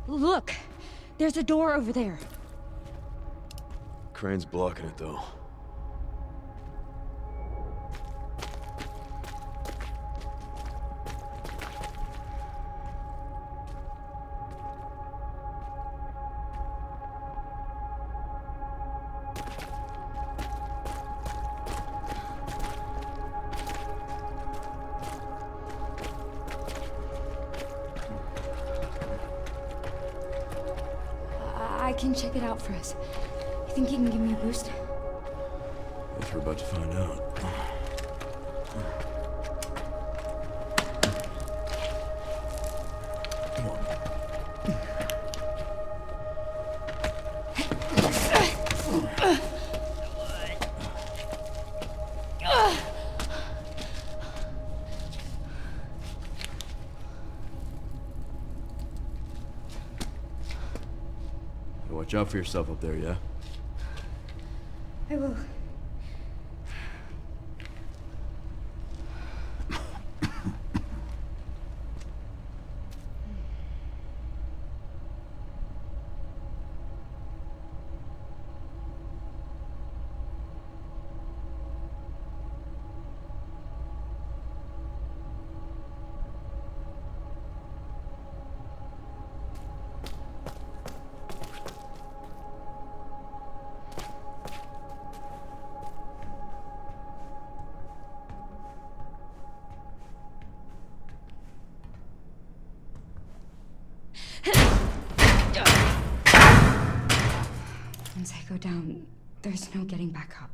Look! There's a door over there. Crane's blocking it, though. I can check it out for us. You think you can give me a boost? Guess we're about to find out. Come on. Watch out for yourself up there, yeah? I will. Once I go down, there's no getting back up.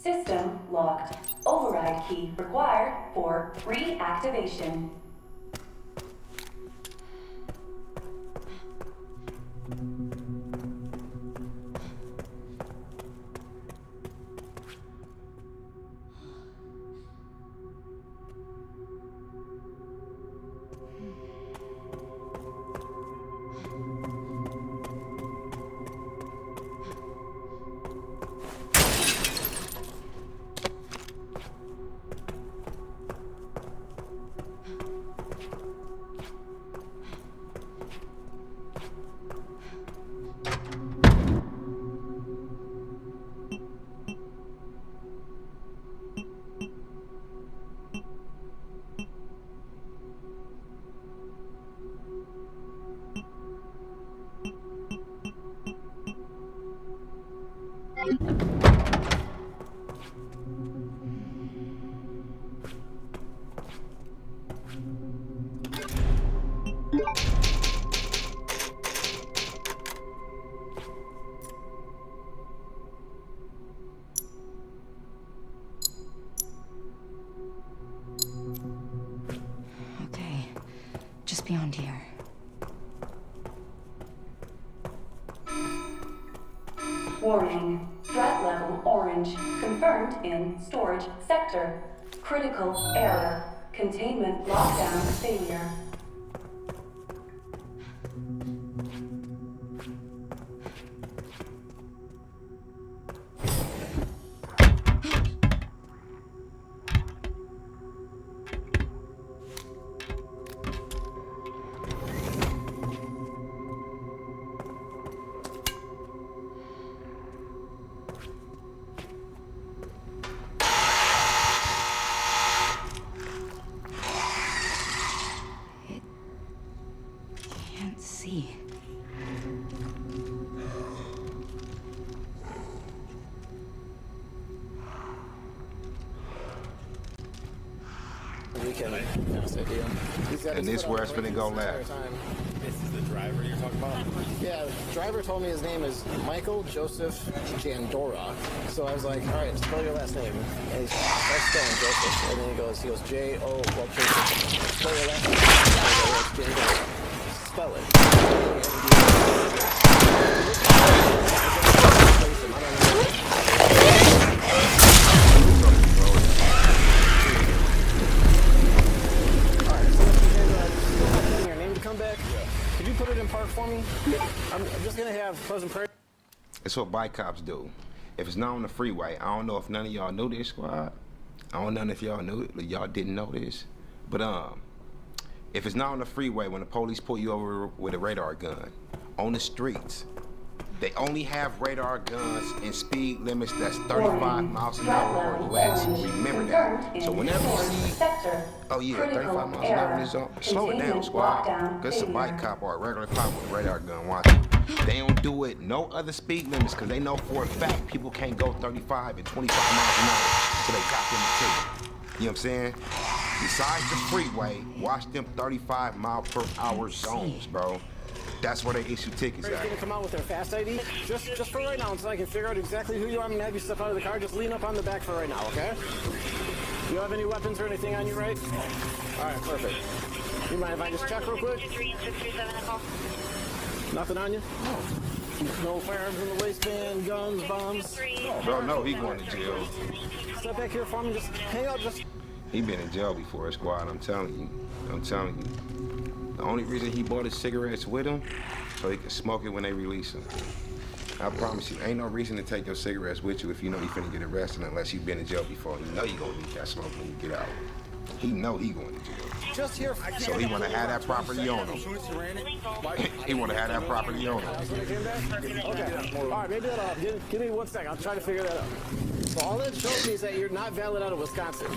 System locked. Override key required for reactivation. Okay, just beyond here. Warning. Threat level orange. Confirmed in storage sector. Critical error. Containment lockdown failure. Can't see. And this where it's gonna go left. This is the driver you're talking about? Yeah, the driver told me his name is Michael Joseph Jandora. So I was like, all right, spell your last name. And he's spelling Joseph. And then he goes, J-O, well, Joseph. Spell your last name. I go, it's Jandora. Spell it. Could you put it in park for me? I'm just gonna have Pleasant Prairie. It's what bike cops do. If it's not on the freeway, I don't know if none of y'all knew this, squad. I don't know if y'all knew it, y'all didn't know this. But if it's not on the freeway, when the police pull you over with a radar gun, on the streets, they only have radar guns and speed limits that's 35 miles an hour or less. Remember that. So whenever you see, oh yeah, 35 miles an hour in this zone, slow it down, squad. Because it's a bike cop or a regular cop with a radar gun watching. They don't do it no other speed limits because they know for a fact people can't go 35 and 25 miles an hour, so they got them a ticket. You know what I'm saying? Besides the freeway, watch them 35 mile per hour zones, bro. That's where they issue tickets at. Gonna come out with their fast ID, just for right now, until I can figure out exactly who you are. I'm gonna have you step out of the car. Just lean up on the back for right now, okay? You don't have any weapons or anything on you, right? All right, perfect. You mind if I just check real quick? Nothing on you? No firearms in the waistband, guns, bombs. Bro, no, he going to jail. Step back here for me. Just hang out. He been in jail before, squad. I'm telling you. I'm telling you. The only reason he bought his cigarettes with him, so he can smoke it when they release him. I promise you, ain't no reason to take your cigarettes with you if you know you finna get arrested unless you've been in jail before. You know you gonna need that smoke when you get out. He know he going to jail. Just here. So he want to have that property on him. He want to have that property on him. Okay. All right, maybe that'll help. Give me 1 second. I'll try to figure that out. So all that shows me is that you're not valid out of Wisconsin.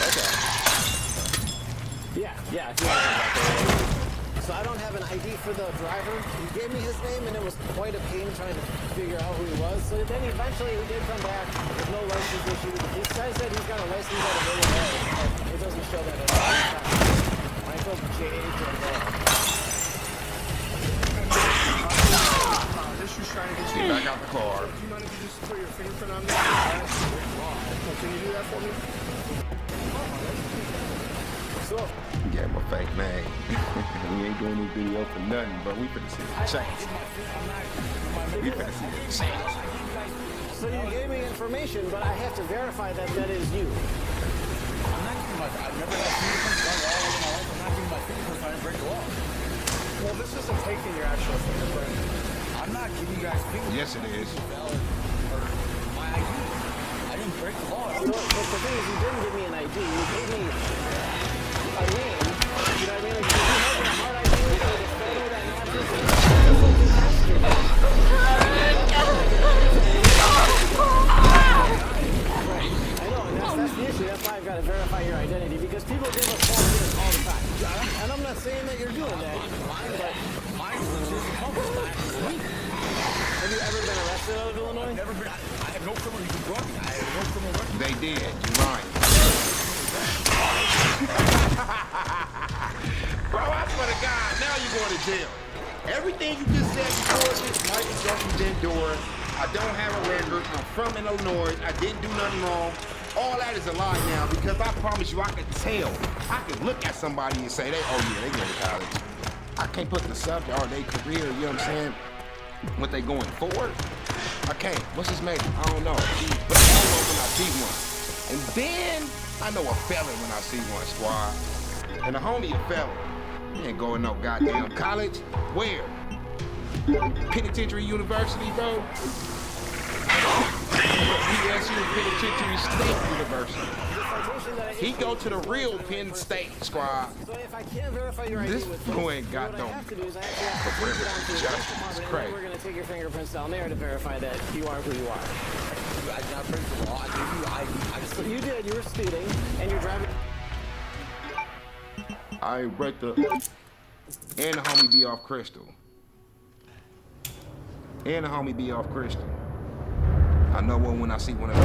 Okay. Yeah. So I don't have an ID for the driver. He gave me his name, and it was quite a pain trying to figure out who he was. So then eventually he did come back with no license issue. He says that he's got a license out of Illinois, but it doesn't show that at all. Michael J. Jandora. This was trying to get Get back out the car. Do you mind if you just put your fingerprint on this? Can you do that for me? So, Yeah, my fake name. We ain't doing this video for nothing, but we finna see the change. We finna see the change. so you gave me information, but I have to verify that that is you. I'm not giving I've never had fingerprints done all over my life. I'm not giving my fingerprints trying to break the law. Well, this isn't taking your actual fingerprint. I'm not giving you guys fingerprints. Yes, it is. Valid or my ID. I didn't break the law. But the thing is, you didn't give me an ID. You gave me a name. You know what I mean? Like, if you have a hard ID with a photo that matches, that's what you have to do. Right. I know, and that's the issue. That's why I've got to verify your identity, because people give us false names all the time. And I'm not saying that you're doing that, but Mine was just a couple of times a week. have you ever been arrested out of Illinois? Never been. I have no criminal. You can drug me. I have no criminal record. They did. You're lying. Bro, I swear to God, now you're going to jail. Everything you just said before this, Michael Jandora, I don't have a record. I'm from Illinois. I didn't do nothing wrong. All that is a lie now, because I promise you, I could tell. I could look at somebody and say, they go to college. I can't put the subject or their career, you know what I'm saying? What they going forward? I can't. What's his name? I don't know. But I know when I see one. And then I know a felon when I see one, squad. And a homie a felon. He ain't going no goddamn college. Where? Penitentiary University, bro? PSU, Penitentiary State University. He go to the real Penn State, squad. So if I can't verify your ID This with fool ain't got what no I have to do is I actually have to take it onto the justice. police department, and Crazy. then we're going to take your fingerprints down there to verify that you are who you are. I did not break the law. I gave you ID. I just So you did. You were speeding, and you're driving. I ain't break the... And the homie be off Crystal. And the homie be off Crystal. I know one when I see one of those.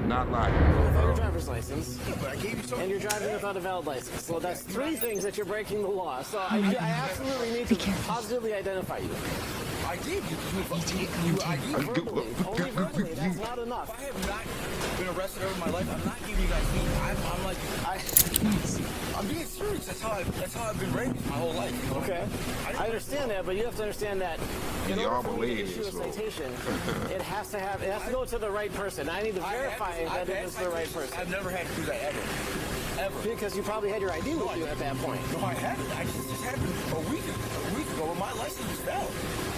Not lying, Without bro. your driver's license, but I gave you something. and you're driving without a valid license. So that's 3 things that you're breaking the law. So I absolutely need to positively identify you. I gave you. You ID. Verbally. Only verbally. That's not enough. I have not been arrested over my life. I'm not giving you guys heat. I'm like, I'm being serious. That's how I've been raised my whole life. You know? Okay. I understand that, but you have to understand that in Y'all order for me to believe issue a this, bro. citation, it has to go to the right person. I need to verify that it is the right person. I've never had to do that ever. Ever. Because you probably had your ID with you at that point. No, I haven't. I just happened a week ago when my license was valid.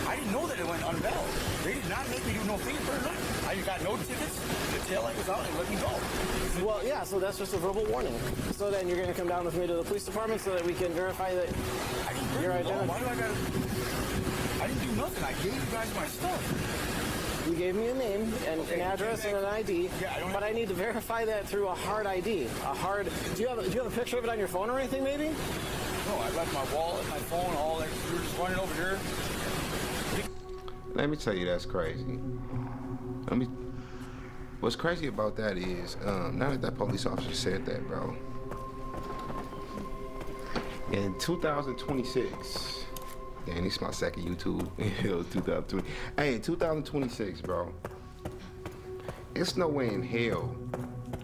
I didn't know that it went unvalid. They did not make me do no fingerprint. I got no tickets. The taillight was out and let me go. Well, yeah, so that's just a verbal warning. So then you're going to come down with me to the police department so that we can verify that I didn't break your the law. identity. Why do I gotta... I didn't do nothing. I gave you guys my stuff. You gave me a name and an address and an ID, but I need to verify that through a hard ID. A hard... Do you have a picture of it on your phone or anything, maybe? No, I left my wallet, my phone, all that. You were just running over here. Let me tell you, that's crazy. What's crazy about that is, now that police officer said that, bro, in 2026, and this is my second YouTube, it was 2020. Hey, in 2026, bro, it's no way in hell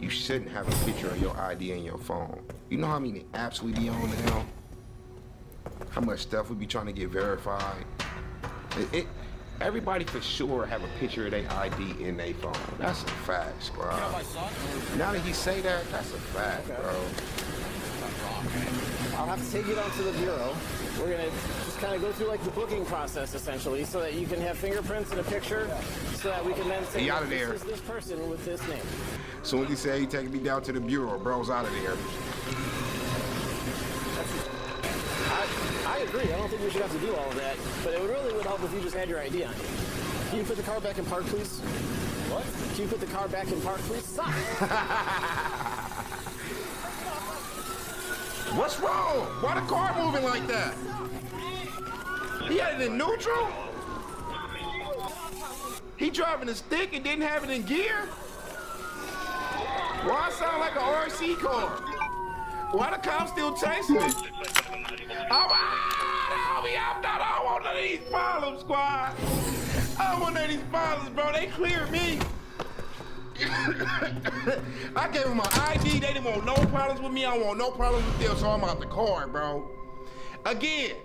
you shouldn't have a picture of your ID in your phone. You know how many apps we be on now? How much stuff we be trying to get verified? Everybody for sure have a picture of their ID in their phone. That's a fact, bro. You know my son? Now that he say that, that's a fact, bro. I'll have to take you down to the bureau we're gonna just kind of go through like the booking process essentially, so that you can have fingerprints and a picture, so that we can then say, He out of there. this is this person with this name. Soon as he said he taking me down to the bureau, bro's out of there. I agree. I don't think we should have to do all of that, but it really would help if you just had your ID on you. Can you put the car back in park, please? What? Can you put the car back in park, please? Stop! What's wrong? Why the car moving like that? He had it in neutral? He driving a stick and didn't have it in gear? Why it sound like an RC car? Why the cops still chasing me? Oh, help me out. I don't want none of these problems, squad. I don't want none of these problems, bro. They cleared me. I gave them my ID. They didn't want no problems with me. I don't want no problems with them, so I'm out the car, bro. Again,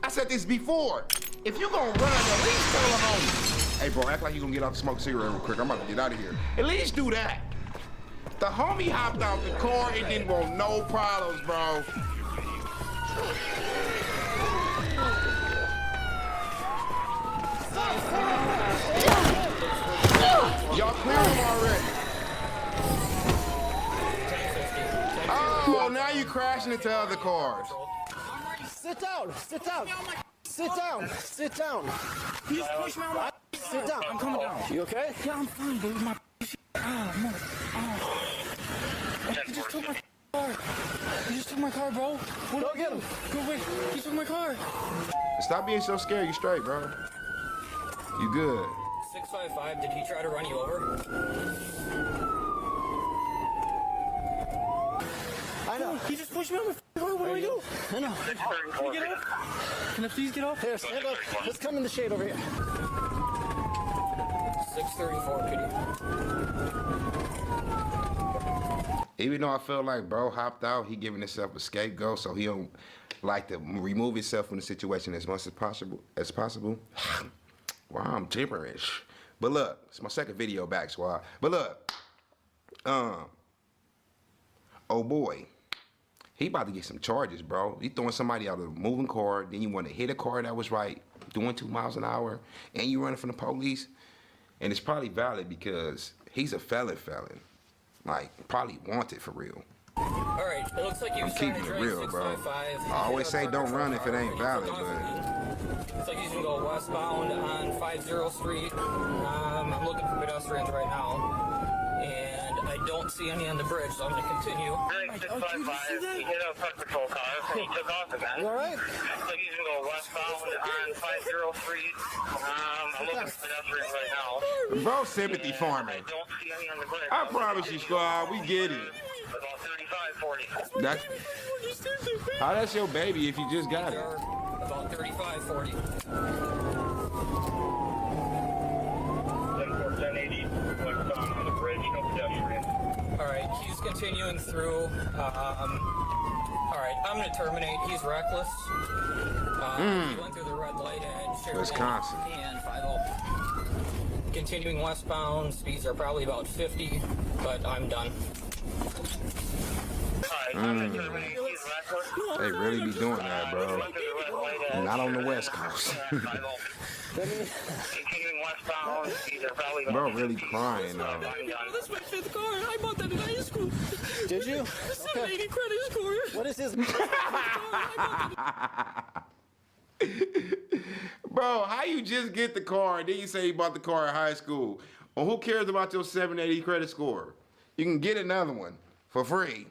I said this before. If you gonna run, at least tell the homie. Hey, bro, act like you gonna get out to smoke a cigarette real quick. I'm about to get out of here. At least do that. The homie hopped out the car and didn't want no problems, bro. Y'all cleared him already. Oh, now you crashing into other cars. Sit down! Sit down! Sit down! Sit down! He's pushing me on my. Sit down! I'm coming down. You okay? Yeah, I'm fine, but my. He just took my car. He just took my car, bro. Go get him! Go away. He took my car. Stop being so scared. You straight, bro. You good. 655, did he try to run you over? I know. He just pushed me on my car. What do I do? I know. Can you get off? Can I please get off? Here, stand up. Let's come in the shade over here. 634, could you? Even though I felt like bro hopped out, he giving himself a scapegoat, so he don't like to remove himself from the situation as much as possible. Wow, I'm gibberish. But look, it's my second video back, squad. But look, oh boy, he about to get some charges, bro. He throwing somebody out of a moving car, then you want to hit a car that was right, doing 2 miles an hour, and you running from the police. And it's probably valid because he's a felon. Like, probably wanted for real. Alright, it looks like you I'm was trying keeping to it drive real, bro. 655. I always say don't run if it ain't valid, but Looks like he's gonna go westbound on 50 Street. I'm looking for pedestrians right now. And I don't see any on the bridge, so I'm gonna continue. Really, 655, he hit a park patrol car, and he took off again. You all right? So he's gonna go westbound on 50 Street. I'm looking for pedestrians right now. bro, sympathy farming. I don't see any on the bridge. I promise you, squad, we get it. About 35, 40. That's how that's your baby if you just got it. About 35, 40. 1080, westbound on the bridge, no pedestrians. Alright, he's continuing through. Alright, I'm gonna terminate. He's reckless. He went through the red light at Sheridan Wisconsin. and 50. Continuing westbound, speeds are probably about 50, but I'm done. Alright, I'm gonna terminate. He's reckless. They really be doing that, bro. Went through the red light at Not on the West Coast. Continuing westbound, these are probably about Bro, really crying though. I'm done. That's my fifth car. I bought that in high school. Did you? Okay. 780 credit score. What is his? Bro, how you just get the car and then you say you bought the car in high school? Well, who cares about your 780 credit score? You can get another one for free.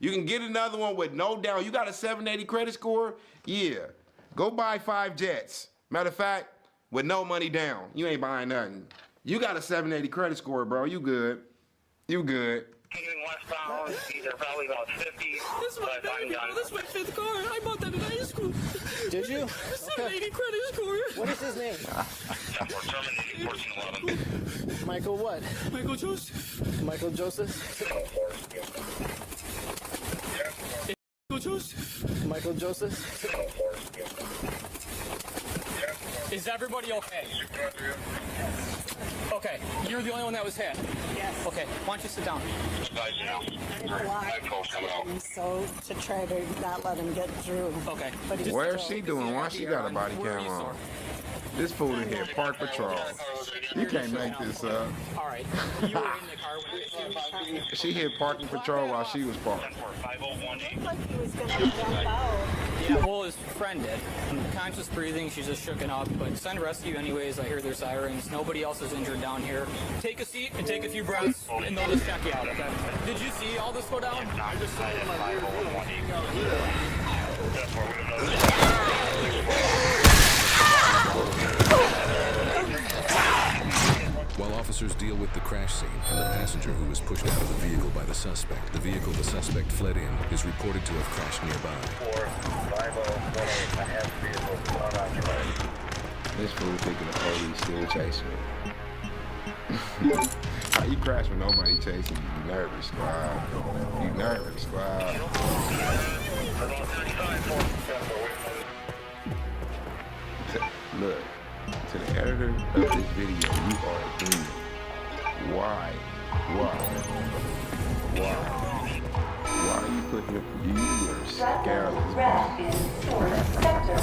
You can get another one with no down. You got a 780 credit score? Yeah. Go buy 5 jets. Matter of fact, with no money down. You ain't buying nothing. You got a 780 credit score, bro. You good. You good. Continuing westbound, these are probably about 50, but I'm done. That's my fifth car. I bought that in high school. Did you? 780 credit score. What is his name? 1411. 1411. Michael what? Michael Joseph. Michael Joseph? Michael Joseph. Michael Joseph? Is everybody okay? Okay, you're the only one that was hit? Yes. Okay, why don't you sit down? So to try to not let him get through. Okay. But he's Where's still- she doing? Why she got a body Where are cam you, on? sir? This fool in here, park patrol. You can't make this up. All right. You were in the car when it She hit parking patrol while she was parked. Looked like he was gonna jump out. Yeah, well, his friend did. Conscious breathing, she's just shooken up. But send rescue anyways. I hear their sirens. Nobody else is injured down here. Take a seat and take a few breaths, and they'll just check you out, okay? Did you see all this go down? I just saw it in my rear While officers deal with the crash scene and the passenger who was pushed out of the vehicle by the suspect, the vehicle the suspect fled in is reported to have crashed nearby. This fool thinking the police still chasing me. How you crash when nobody chasing you? You nervous, squad. You nervous, squad. Look, to the editor of this video, you are a demon. Why? Why are you putting up you are Threat level scandalous? red in storage sector.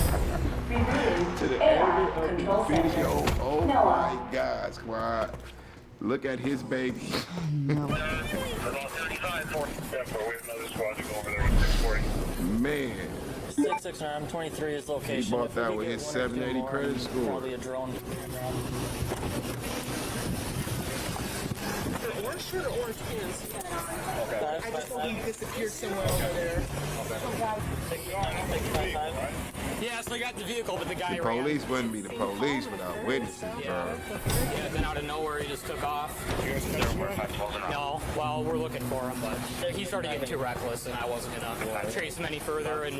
Removing To the AI editor of control this video, center. oh Noah. my God, squad. Look at his baby. Man. 669, I'm 23 is location. He bought If we that could with get his one or two 780 more, credit score. Probably a drone. Orange shirt or orange pants? Okay. I just think he disappeared somewhere over there. Yeah, so they got the vehicle, but the guy The ran. police wouldn't be the police without witnesses, bro. Yeah, then out of nowhere, he just took off. No, well, we're looking for him, but he started getting too reckless, and I wasn't gonna chase him any further. And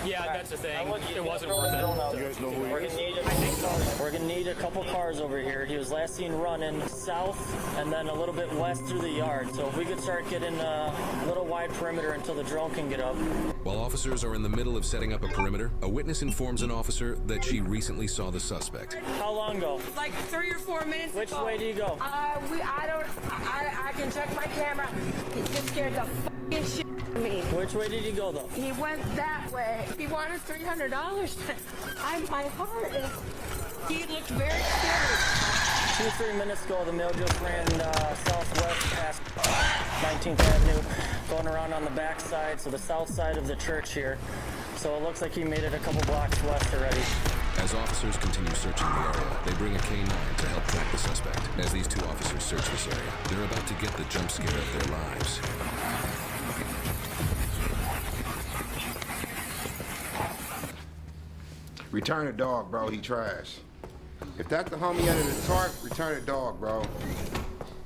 yeah, that's the thing. It wasn't worth it. You guys know who he is? We're gonna need a couple cars over here. He was last seen running south and then a little bit west through the yard. So if we could start getting a little wide perimeter until the drone can get up. While officers are in the middle of setting up a perimeter, a witness informs an officer that she recently saw the suspect. How long ago? Like 3 or 4 minutes Which ago. way do you go? I can check my camera. He just scared the fucking shit out of me. Which way did he go though? He went that way. He wanted $300. My heart is. He looked very scared. 2-3 minutes ago, the male just ran southwest past 19th Avenue, going around on the back side, so the south side of the church here. So it looks like he made it a couple blocks west already. As officers continue searching the area, they bring a K9 to help track the suspect. As these two officers search this area, they're about to get the jump scare of their lives. Return the dog, bro. He trash. If that's the homie under the tarp, return the dog, bro.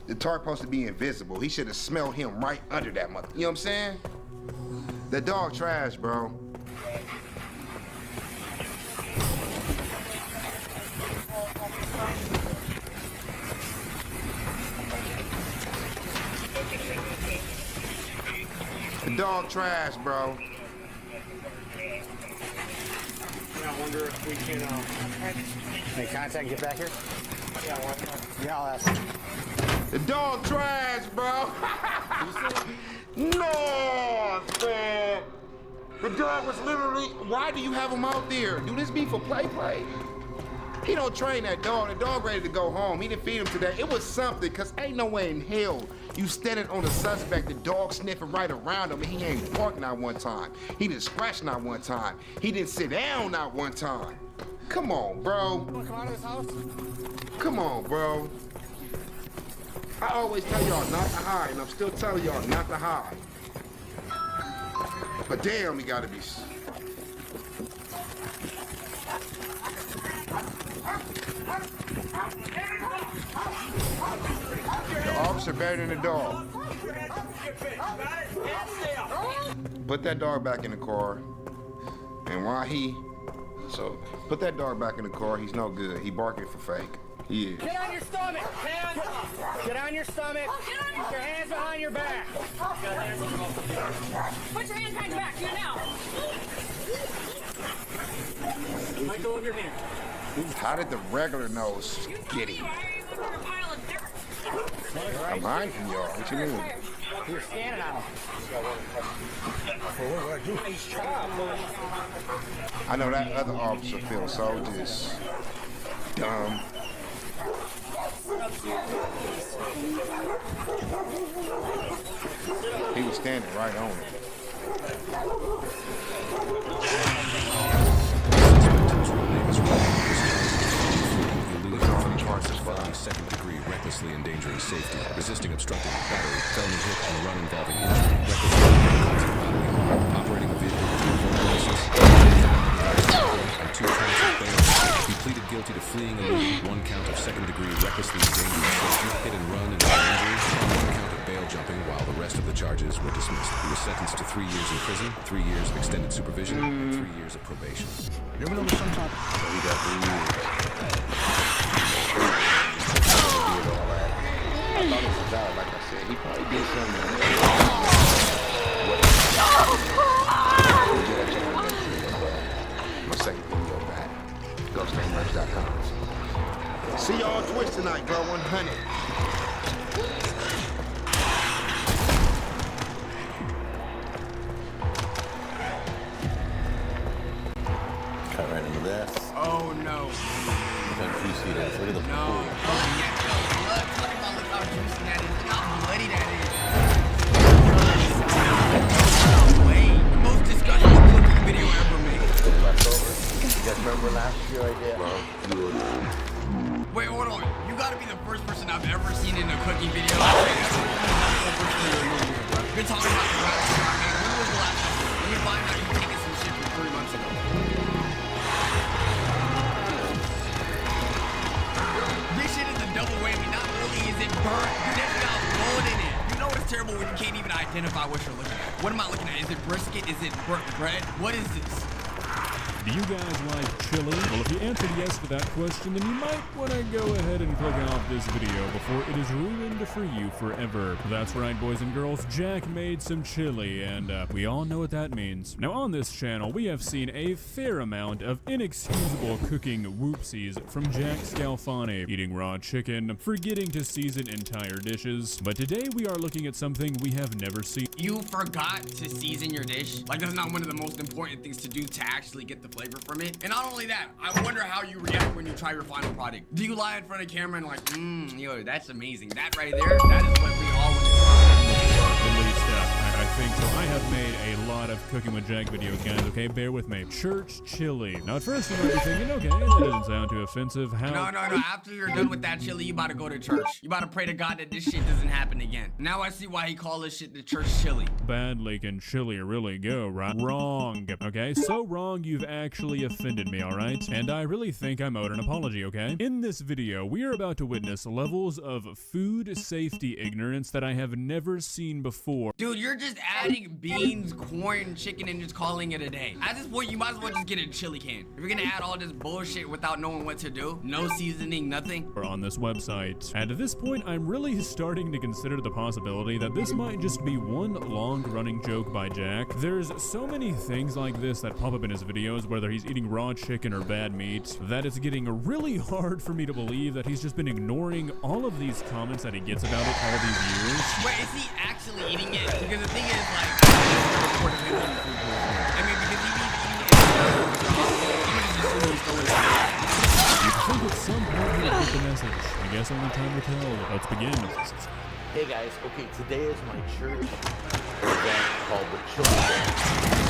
The tarp supposed to be invisible. He should have smelled him right under that mother. You know what I'm saying? The dog trash, bro. The dog trash, bro. I wonder if we can make contact and get back here? Yeah, I'll ask. The dog trash, bro. No, man. The dog was literally, why do you have him out there? Do this be for play? He don't train that dog. The dog ready to go home. He didn't feed him today. It was something, because ain't no way in hell you standing on the suspect, the dog sniffing right around him, and he ain't barked not one time. He didn't scratch not one time. He didn't sit down not one time. Come on, bro. You wanna come out of this house? Come on, bro. I always tell y'all not to hide, and I'm still telling y'all not to hide. But damn, he gotta be. The officer better than the dog. Put that dog back in the car. And put that dog back in the car. He's no good. He barking for fake. He is. Get on your stomach! Get on your stomach! Put your hands behind your back! Put your hands behind your back. Do it now. Michael, over here. How did the regular nose get him? I'm hiding from y'all. What you mean? You're standing on him. Well, what do I do? I know that other officer feels so just dumb. He was standing right on it. Second-degree recklessly endangering safety, resisting obstructing battery, felony hit on a run involving injury, recklessly operating a vehicle with a full license, and 2 counts of bail. He pleaded guilty to fleeing and looting, 1 count of second-degree recklessly endangering safety, hit and run and injury, and 1 count of bail jumping, while the rest of the charges were dismissed. He was sentenced to 3 years in prison, 3 years of extended supervision, and 3 years of probation. You ever notice sometimes? So he got 3 years. I thought it was valid, like I said. He probably did something. I'm gonna second video back. GhostNameMerch.com. See y'all on Twitch tonight, bro. 100. Cut right into this. Oh no. Look how juicy it is. Look at the pool. Look how juicy that is. Look how bloody that is. The most disgusting cooking video ever made. Leftovers. You guys remember last year I did? Wait, hold on. You gotta be the first person I've ever seen in a cooking video. Been talking about the last year I made. When was the last time? Let me find out you taking some shit from 3 months ago. This shit is a double whammy. Not only is it burnt, it's got mold in it. You know it's terrible when you can't even identify what you're looking at. What am I looking at? Is it brisket? Is it burnt bread? What is this? Do you guys like chili? Well, if you answered yes to that question, then you might want to go ahead and click off this video before it is ruined for you forever. That's right, boys and girls, Jack made some chili, and we all know what that means. Now, on this channel, we have seen a fair amount of inexcusable cooking whoopsies from Jack Scalfani, eating raw chicken, forgetting to season entire dishes. But today, we are looking at something we have never seen. You forgot to season your dish? Like, that's not one of the most important things to do to actually get the flavor from it. And not only that, I wonder how you react when you try your final product. Do you lie in front of camera and like, yo, that's amazing. That right there, that is what we all want to try. At least, I think so. I have made a lot of Cooking with Jack videos, guys, okay? Bear with me. Church chili. Now, at first, you might be thinking, okay, that doesn't sound too offensive. How? No. After you're done with that chili, you about to go to church. You about to pray to God that this shit doesn't happen again. Now I see why he called this shit the church chili. Badly can chili really go, right? Wrong, okay? So wrong you've actually offended me, alright? And I really think I'm owed an apology, okay? In this video, we are about to witness levels of food safety ignorance that I have never seen before. Dude, you're just adding beans, corn, chicken, and just calling it a day. At this point, you might as well just get a chili can. If you're gonna add all this bullshit without knowing what to do, no seasoning, nothing. Or on this website. And at this point, I'm really starting to consider the possibility that this might just be one long-running joke by Jack. There's so many things like this that pop up in his videos, whether he's eating raw chicken or bad meat, that it's getting really hard for me to believe that he's just been ignoring all of these comments that he gets about it all these years. Wait, is he actually eating it? Because the thing is, like, I mean, because he be eating it, you'd think at some point he would get the message. I guess only time will tell. Let's begin. Hey guys, okay, today is my church event called the Chili Dance.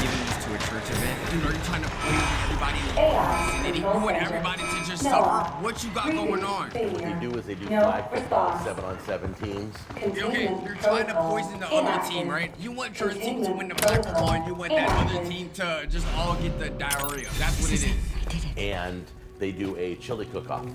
Giving this to a church event. Dude, are you trying to poison everybody in the vicinity? You want everybody to just suffer? What you got going on? What they do is they do flag football, 7-on-7 teams. Okay, you're trying to poison the other team, right? You want your team to win the flag football and you want that other team to just all get the diarrhea. That's what it is. And they do a chili cook-off.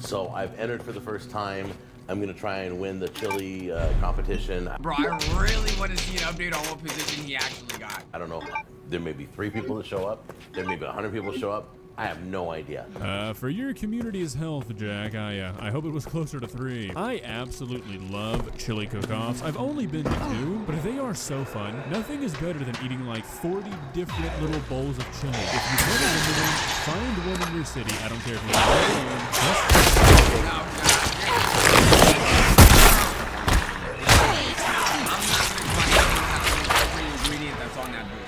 So I've entered for the first time. I'm gonna try and win the chili competition. Bro, I really want to see an update on what position he actually got. I don't know. There may be 3 people that show up. There may be 100 people show up. I have no idea. For your community's health, Jack, I hope it was closer to 3. I absolutely love chili cook-offs. I've only been to 2, but they are so fun. Nothing is better than eating like 40 different little bowls of chili. If you've never been to one, find one in your city. I don't care if ingredient that's on that bowl.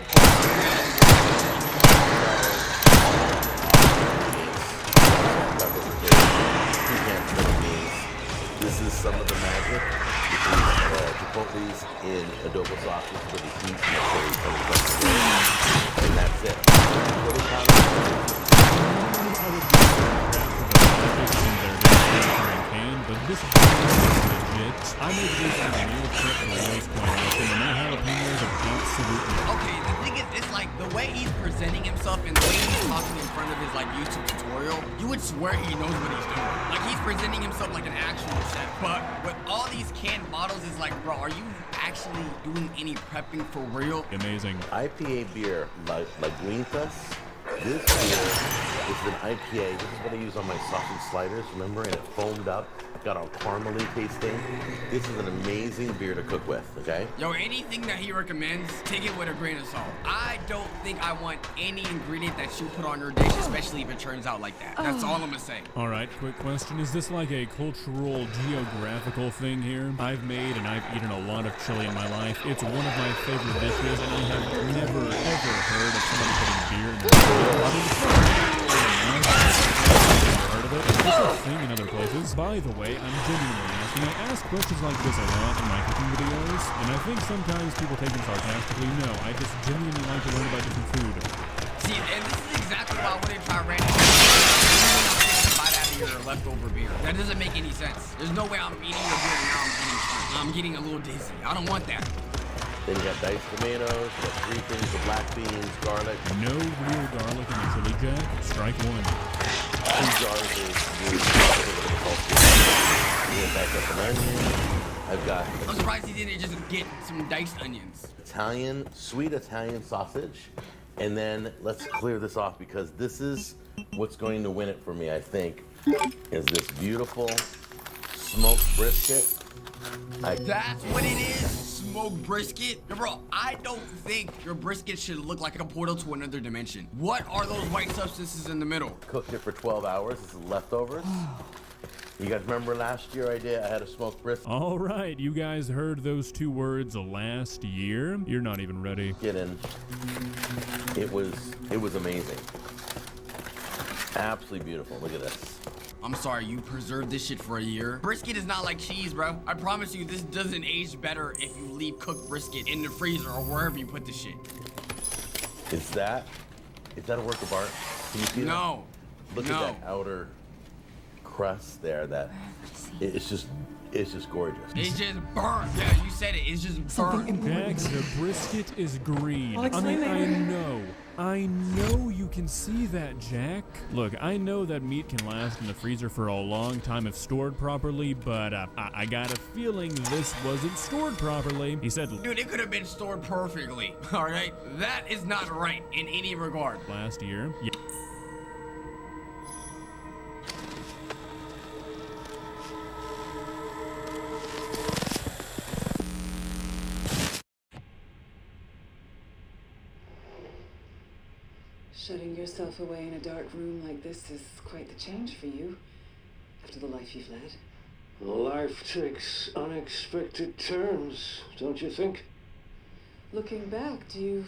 This is some of the magic. Chipotle's in adobo sauces for the heat and the chili and that's it. But this is legit. I make this in a meal prep burritos quite often, and that jalapenos are absolutely. Okay, the thing is, it's like the way he's presenting himself and the way he's talking in front of his like YouTube tutorial, you would swear he knows what he's doing. Like he's presenting himself like an actual chef. But with all these canned bottles, it's like, bro, are you actually doing any prepping for real? Amazing. IPA beer, like Lagunitas. This beer is an IPA. This is what I use on my sausage sliders, remember? And it foamed up, got all caramely tasting. This is an amazing beer to cook with, okay? Yo, anything that he recommends, take it with a grain of salt. I don't think I want any ingredient that you put on your dish, especially if it turns out like that. That's all I'm gonna say. All right, quick question. Is this like a cultural, geographical thing here? I've made and I've eaten a lot of chili in my life. It's one of my favorite dishes, and I have never, ever heard of somebody putting beer in their food. I mean, heard of it. Is this a thing in other places? By the way, I'm genuinely asking. I ask questions like this a lot in my cooking videos, and I think sometimes people take them sarcastically. No, I just genuinely like to learn about different food. See, and this is exactly why I wouldn't try random bite out of your leftover beer. That doesn't make any sense. There's no way I'm eating your beer and now I'm getting a little dizzy. I don't want that. Then you got diced tomatoes, you got 3 things of black beans, garlic. No real garlic in the chili, Jack. Strike 1. 2 jars of I've got. I'm surprised he didn't just get some diced onions. Sweet Italian sausage. And then let's clear this off because this is what's going to win it for me, I think, is this beautiful smoked brisket. That's what it is? Smoked brisket? Yo, bro, I don't think your brisket should look like a portal to another dimension. What are those white substances in the middle? Cooked it for 12 hours. This is leftovers. You guys remember last year I had a smoked brisket? All right, you guys heard those 2 words last year. You're not even ready. Get in. It was amazing. Absolutely beautiful. Look at this. I'm sorry, you preserved this shit for a year? Brisket is not like cheese, bro. I promise you, this doesn't age better if you leave cooked brisket in the freezer or wherever you put the shit. Is that a work of art? Can you see that? No. Look at that outer crust there. It's just gorgeous. It's just burnt. Yeah, you said it. It's just burnt. Jack, the brisket is green. I'll explain later. I know you can see that, Jack. Look, I know that meat can last in the freezer for a long time if stored properly, but I got a feeling this wasn't stored properly. He said, dude, it could have been stored perfectly. All right? That is not right in any regard. Last year. Yeah. Shutting yourself away in a dark room like this is quite the change for you, after the life you've led. Life takes unexpected turns, don't you think? Looking back, do you...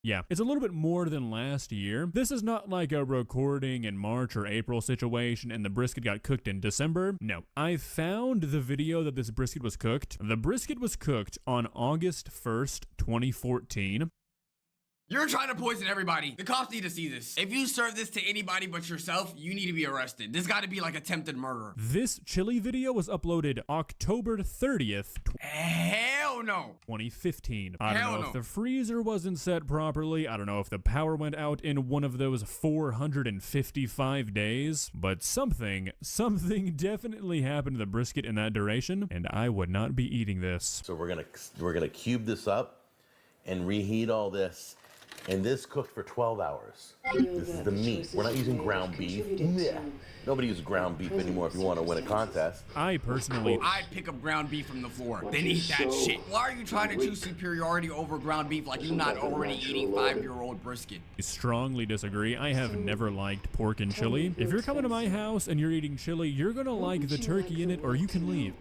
Yeah, it's a little bit more than last year. This is not like a recording in March or April situation and the brisket got cooked in December. No, I found the video that this brisket was cooked. The brisket was cooked on August 1st, 2014. You're trying to poison everybody. The cops need to see this. If you serve this to anybody but yourself, you need to be arrested. This got to be like attempted murder. This chili video was uploaded October 30th. Hell no. 2015. I don't know if the freezer wasn't set properly. I don't know if the power went out in one of those 455 days. But something definitely happened to the brisket in that duration, and I would not be eating this. So we're gonna cube this up and reheat all this. And this cooked for 12 hours. This is the meat. We're not using ground beef. Yeah. Nobody uses ground beef anymore if you want to win a contest. I'd pick up ground beef from the floor, then eat that shit. Why are you trying to choose superiority over ground beef like you're not already eating 5-year-old brisket? I strongly disagree. I have never liked pork and chili. If you're coming to my house and you're eating chili, you're gonna like the turkey in it or you can leave.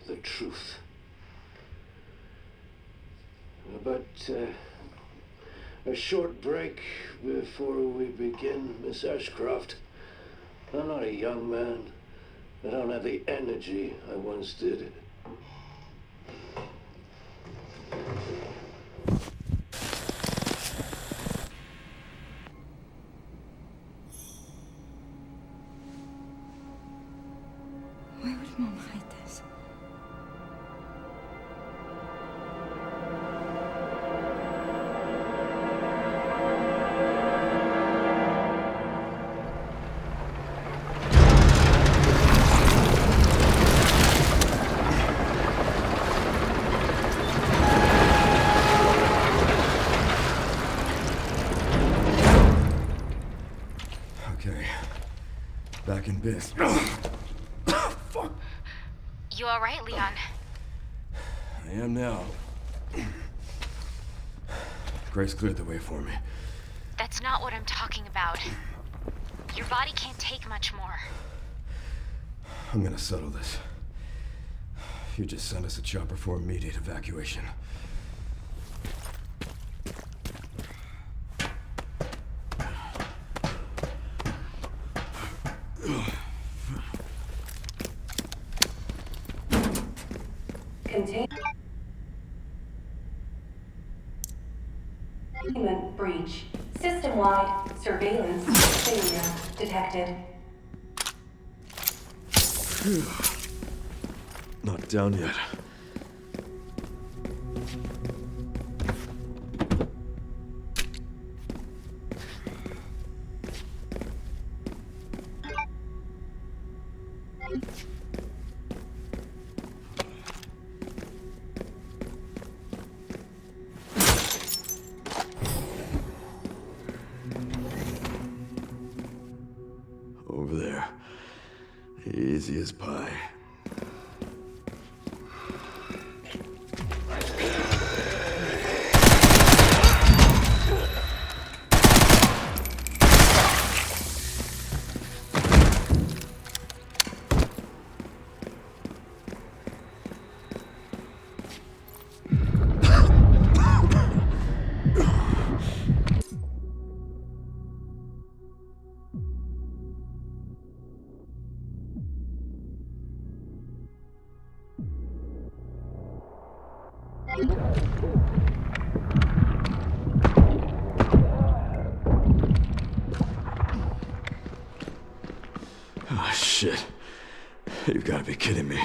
The truth. But, a short break before we begin, Miss Ashcroft. I'm not a young man. I don't have the energy I once did. Why would Mom hide this? Back in biz. Fuck. You all right, Leon? I am now. Grace cleared the way for me. That's not what I'm talking about. Your body can't take much more. I'm gonna settle this. You just send us a chopper for immediate evacuation. Containment breach. System-wide surveillance failure detected. Not down yet. Over there. Easy as pie. Oh, shit. You've got to be kidding me.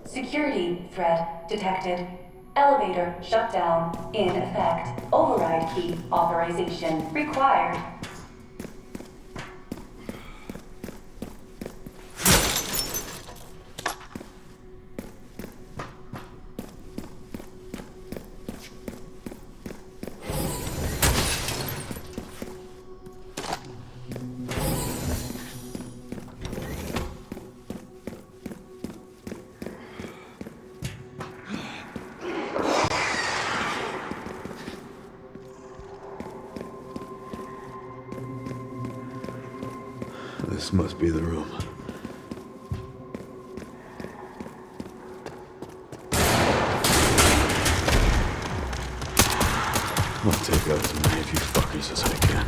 Security threat detected. Elevator shutdown in effect. Override key authorization required. This must be the room. I'll take out as many of you fuckers as I can.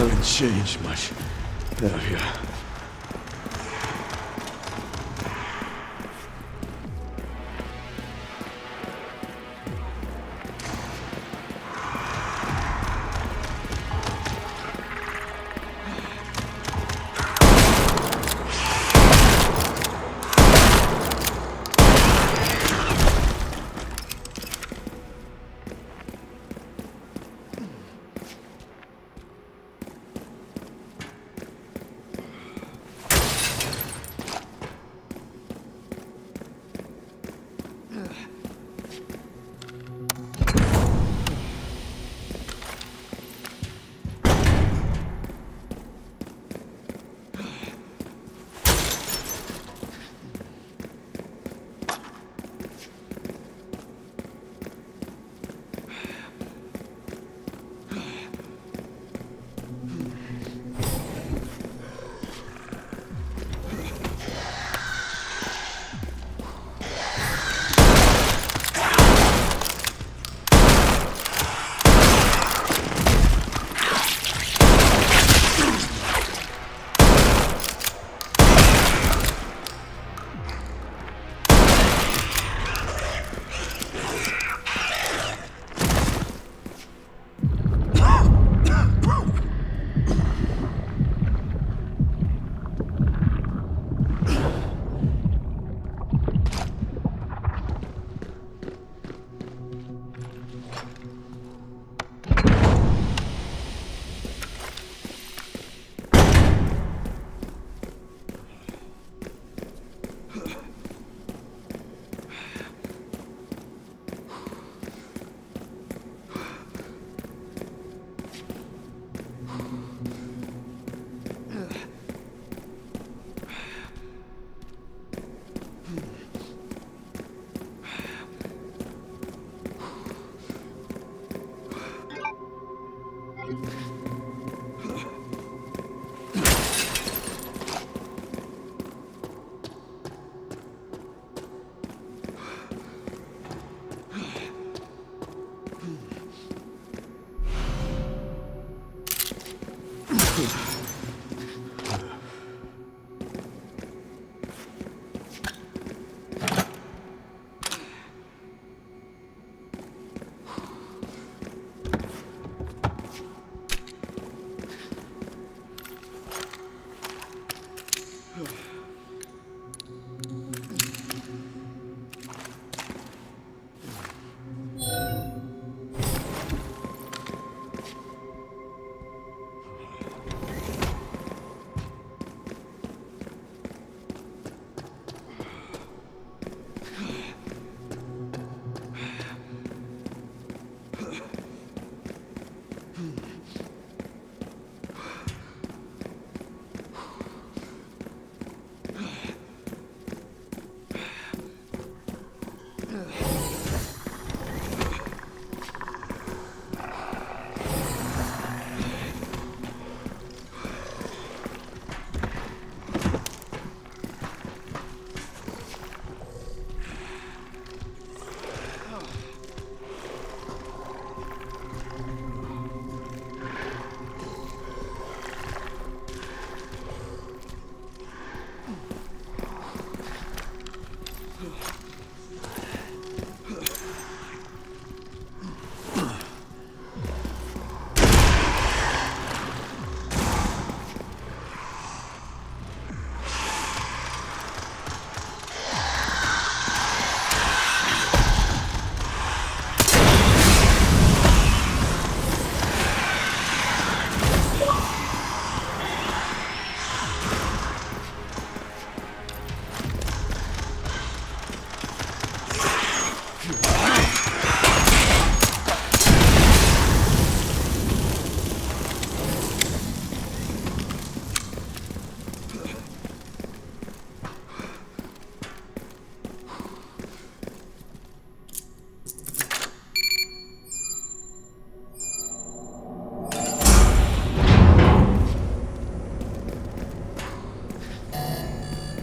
Haven't changed much, have you?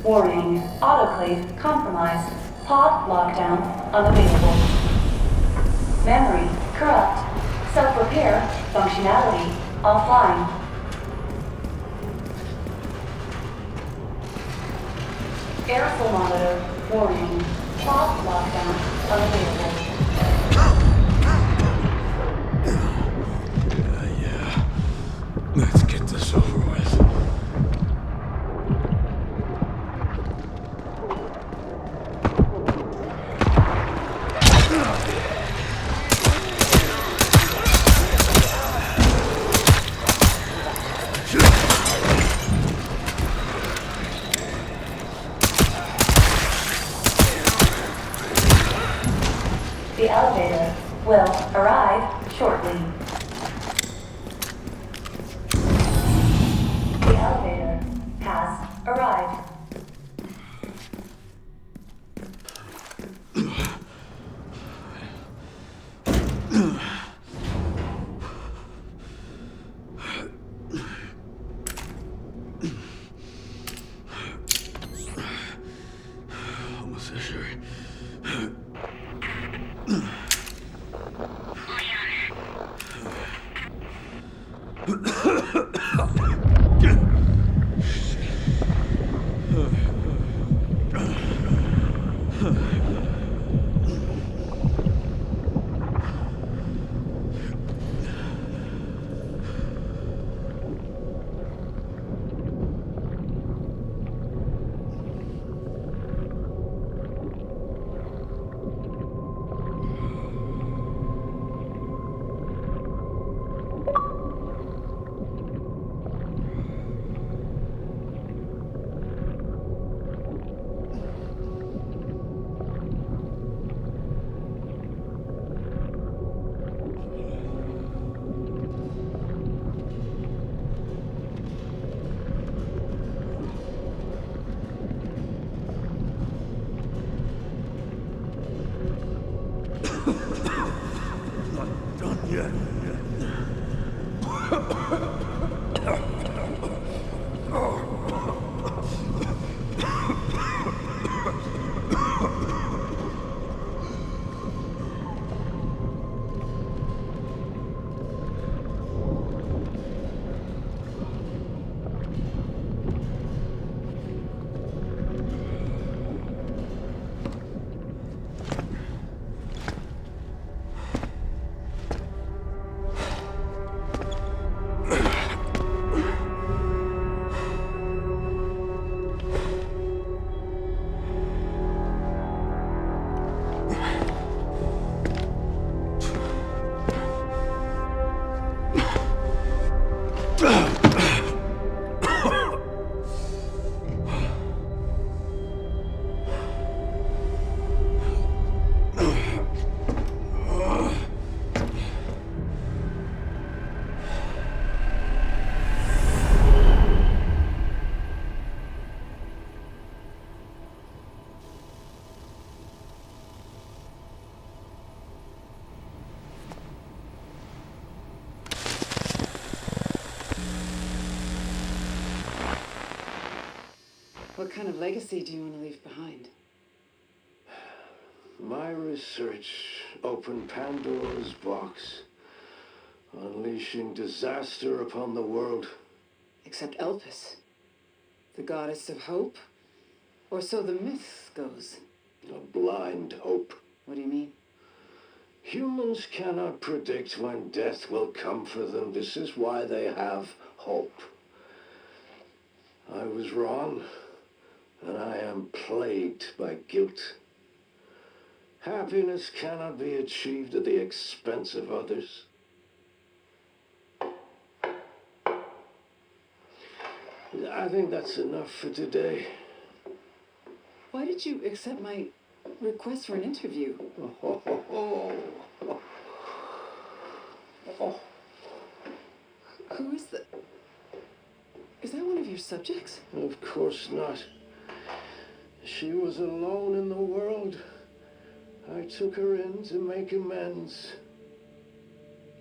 Warning, autoclave compromised. Pod lockdown unavailable. Memory corrupt. Self-repair functionality offline. Air thermometer warning. Pod lockdown unavailable. Let's get this over with. The elevator will arrive shortly. The elevator has arrived. Almost sure. What kind of legacy do you want to leave behind? My research opened Pandora's box, unleashing disaster upon the world. Except Elpis, the goddess of hope? Or so the myth goes. A blind hope. What do you mean? Humans cannot predict when death will come for them. This is why they have hope. I was wrong, and I am plagued by guilt. Happiness cannot be achieved at the expense of others. I think that's enough for today. Why did you accept my request for an interview? Who is that? Is that one of your subjects? Of course not. She was alone in the world. I took her in to make amends.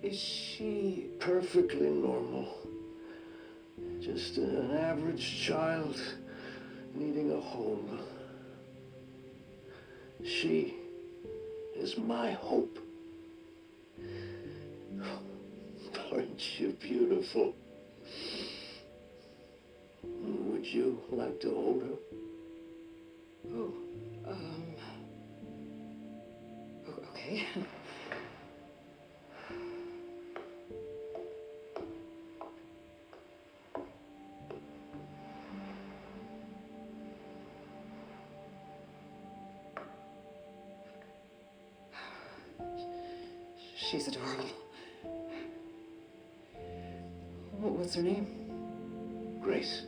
Is she perfectly normal? Just an average child needing a home. She is my hope. Aren't you beautiful? Would you like to hold her? Oh, okay. She's adorable. What's her name? Grace.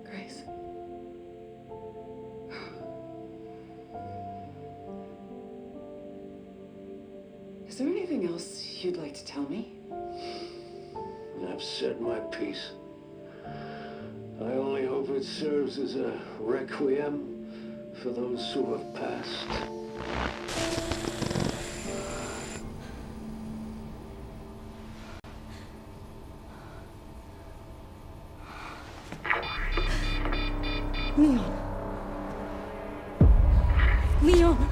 Grace. Is there anything else you'd like to tell me? I've said my piece. I only hope it serves as a requiem for those who have passed. Leon. Leon.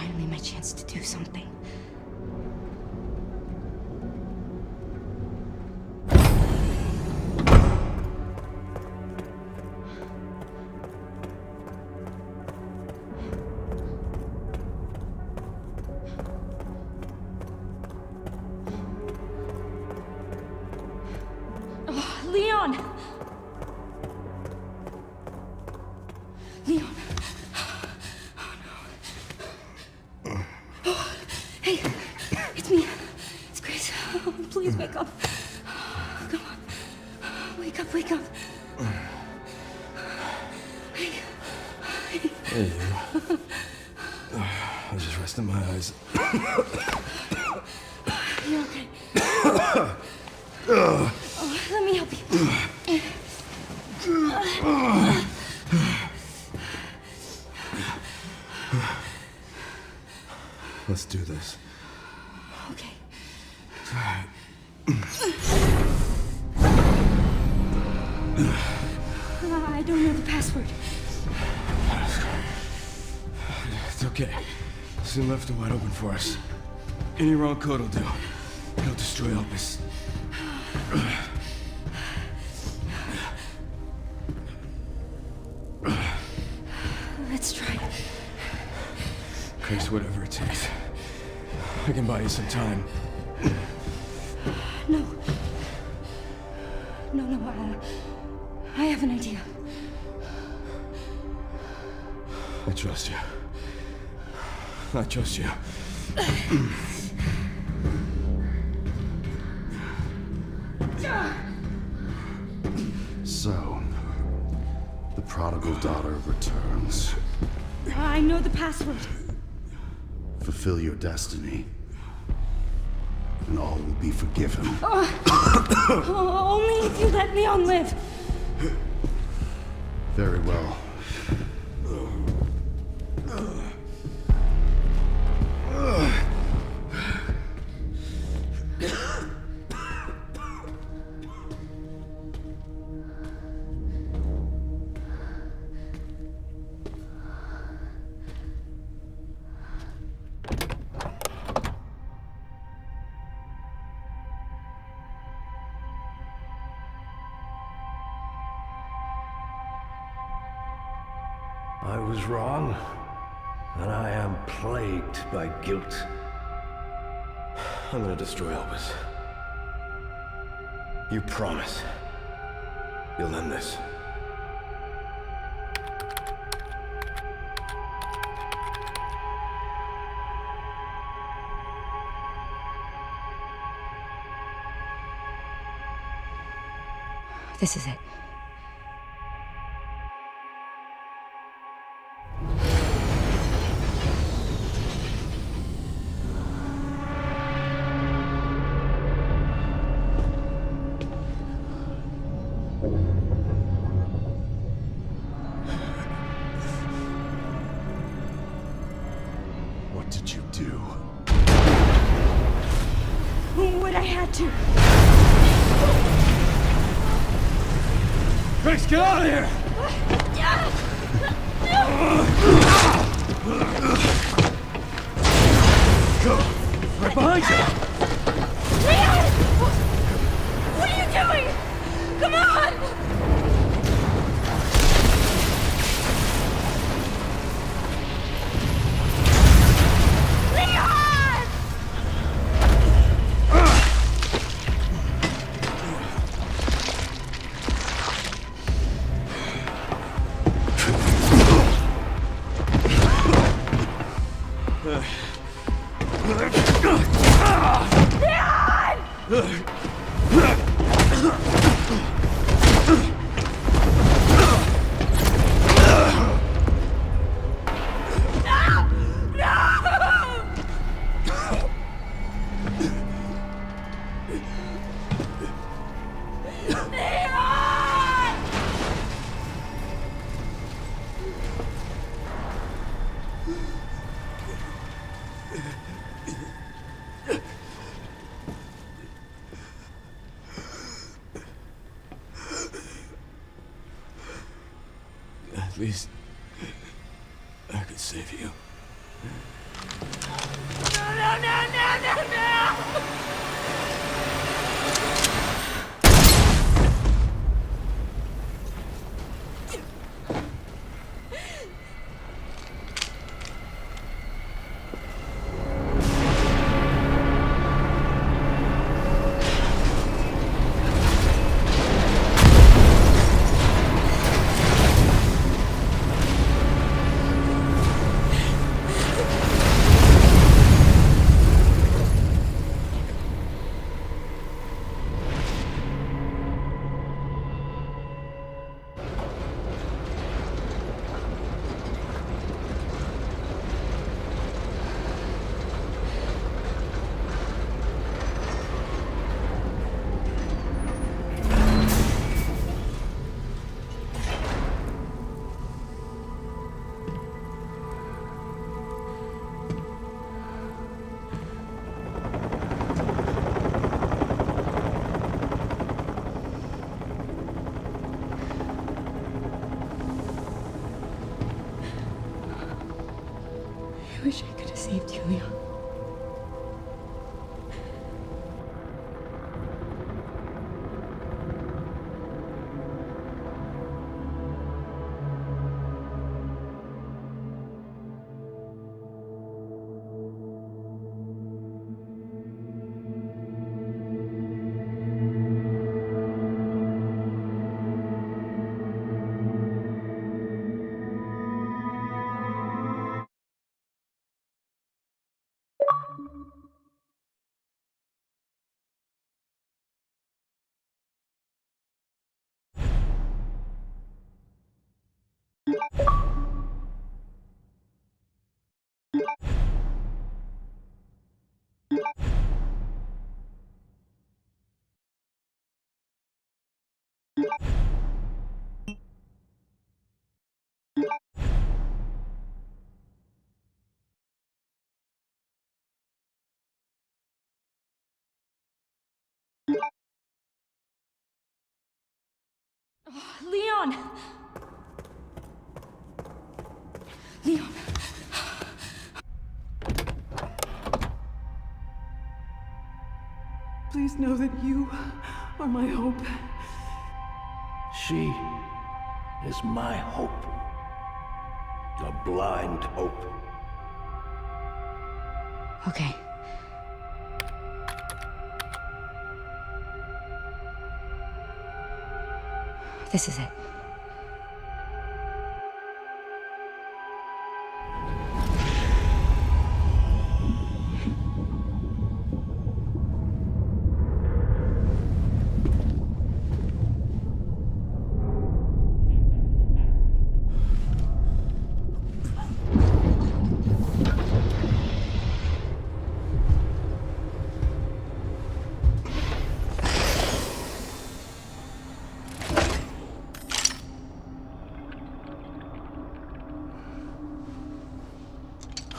finally my chance to do something. Oh, Leon! Leon! Hey, it's me. It's Grace. Oh, please wake up. Come on. Wake up, wake up. Hey, you. I was just resting my eyes. You're okay. Oh, let me help you. Let's do this. Okay. I don't know the password. It's okay. Soon left are wide open for us. Any wrong code will do. It'll destroy Elvis. Let's try. Grace, whatever it takes. I can buy you some time. No. No, I have an idea. I trust you. I trust you. So, the prodigal daughter returns. I know the password. Fulfill your destiny, and all will be forgiven. Only if you let Leon live. Very well. I was wrong, and I am plagued by guilt. I'm gonna destroy Elvis. You promise you'll end this. This is it. What did you do? What I had to. Grace, get out of here! Go! Right behind you! Leon! What are you doing? Come on! Leon! I wish I could have saved you, Leon. Leon! Leon! Please know that you are my hope. She is my hope. A blind hope. Okay. This is it.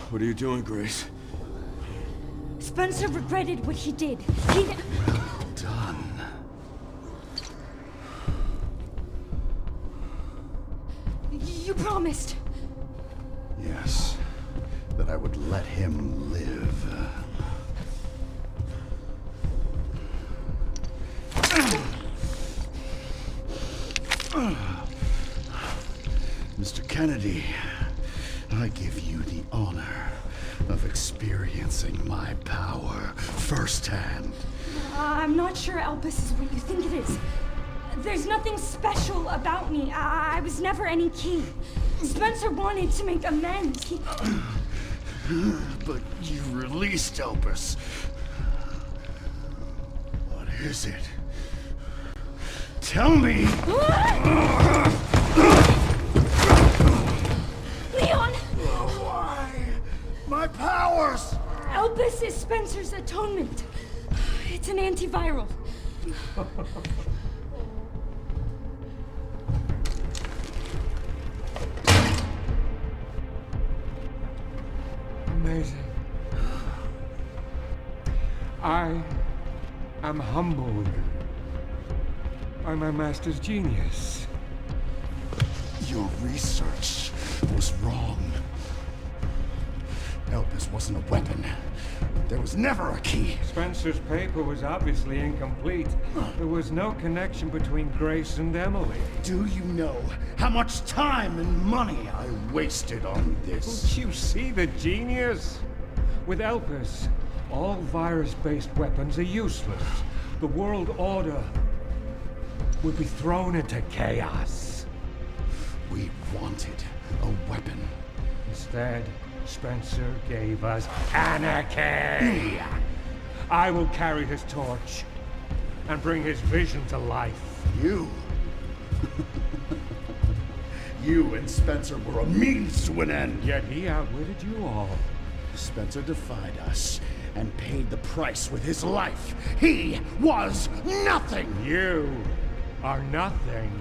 What are you doing, Grace? Spencer regretted what he did. He... Well done. You promised. Yes, that I would let him live. Mr. Kennedy, I give you the honor of experiencing my power firsthand. I'm not sure Elpis is what you think it is. There's nothing special about me. I was never any king. Spencer wanted to make amends. But you released Elpis. What is it? Tell me! Leon! Why? My powers! Elpis is Spencer's atonement. It's an antiviral. Amazing. I am humbled by my master's genius. Your research was wrong. Elpis wasn't a weapon. There was never a key. Spencer's paper was obviously incomplete. There was no connection between Grace and Emily. Do you know how much time and money I wasted on this? Don't you see the genius? With Elpis, all virus-based weapons are useless. The world order would be thrown into chaos. We wanted a weapon. Instead, Spencer gave us anarchy. I will carry his torch and bring his vision to life. You? You and Spencer were a means to an end. Yet he outwitted you all. Spencer defied us and paid the price with his life. He was nothing. You are nothing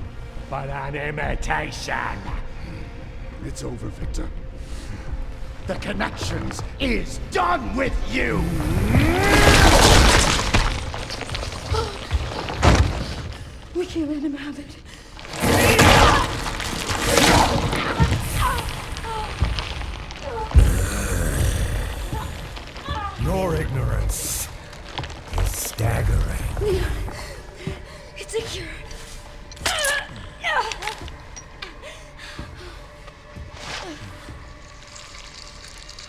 but an imitation. It's over, Victor. The Connections is done with you! We can't let him have it. Your ignorance is staggering. It's a cure.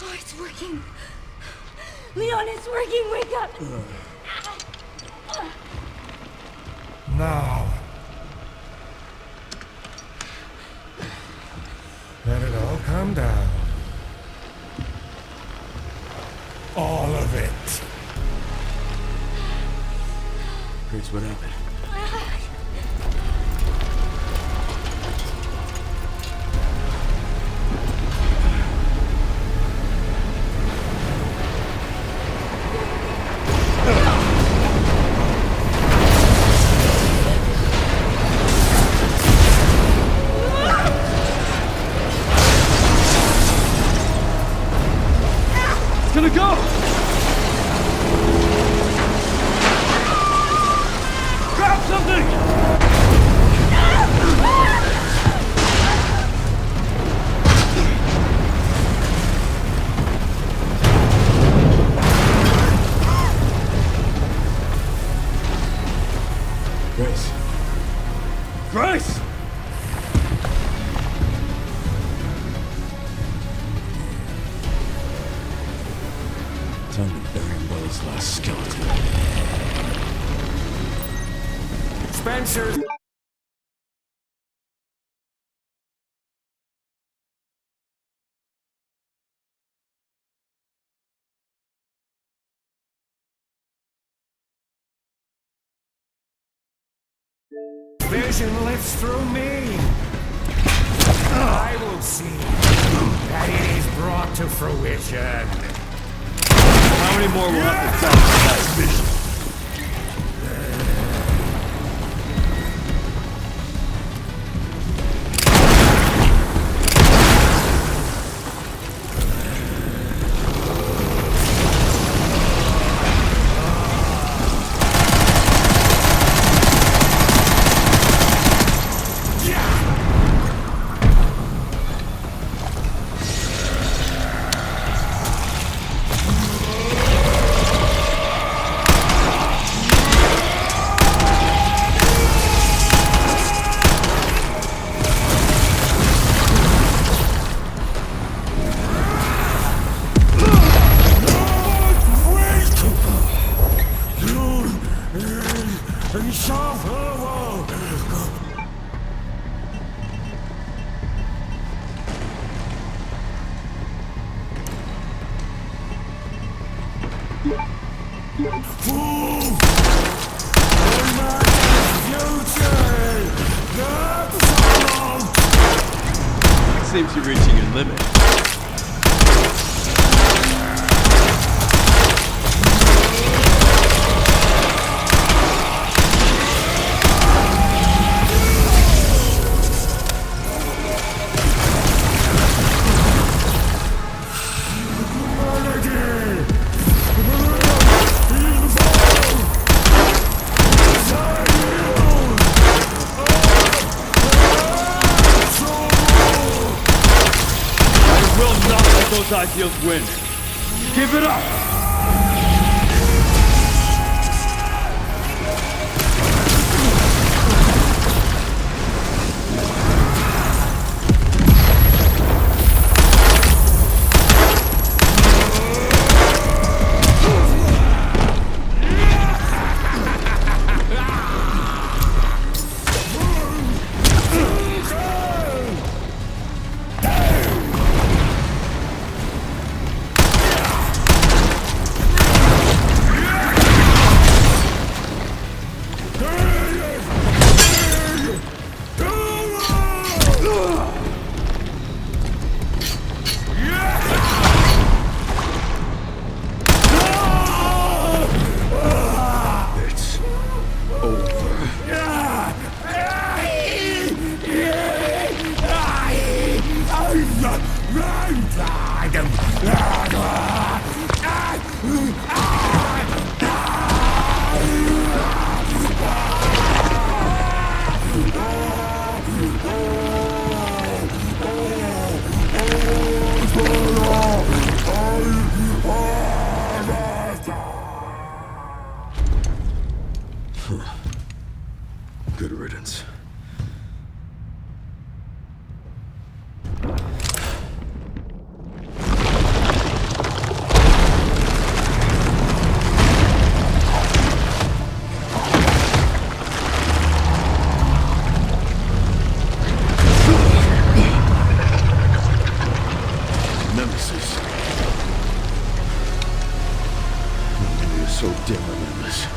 Oh, it's working. Leon, it's working. Wake up. Now, let it all come down. All of it. Grace, what happened? It's gonna go! Grab something! Grace. Grace! Time to bury Will's last skeleton. Spencer! Vision lifts through me. I will see that it is brought to fruition. How many more will have to tell that vision? Seems you're reaching your limit. Those ideals win. Give it up! Good riddance. Nemesis. You're so damn relentless.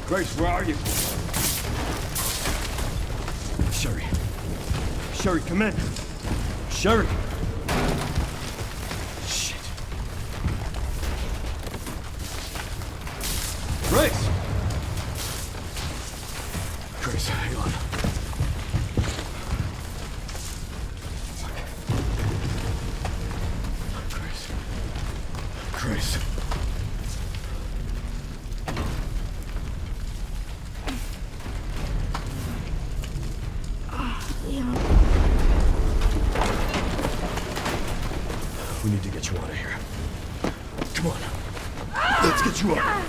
Grace, where are you? Sherry. Sherry, come in. Sherry. Shit. Grace! Grace, hang on. Fuck. Grace. Grace. We need to get you out of here. Come on. Let's get you out.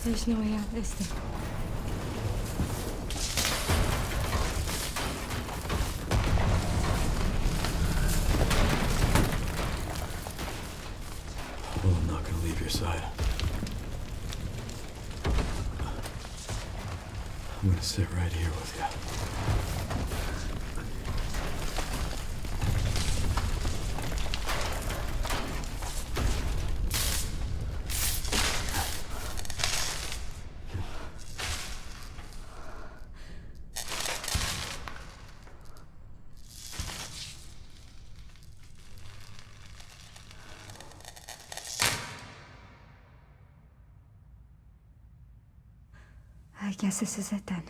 There's no way out of this thing. Well, I'm not gonna leave your side. I'm gonna sit right here with you. I guess this is it then.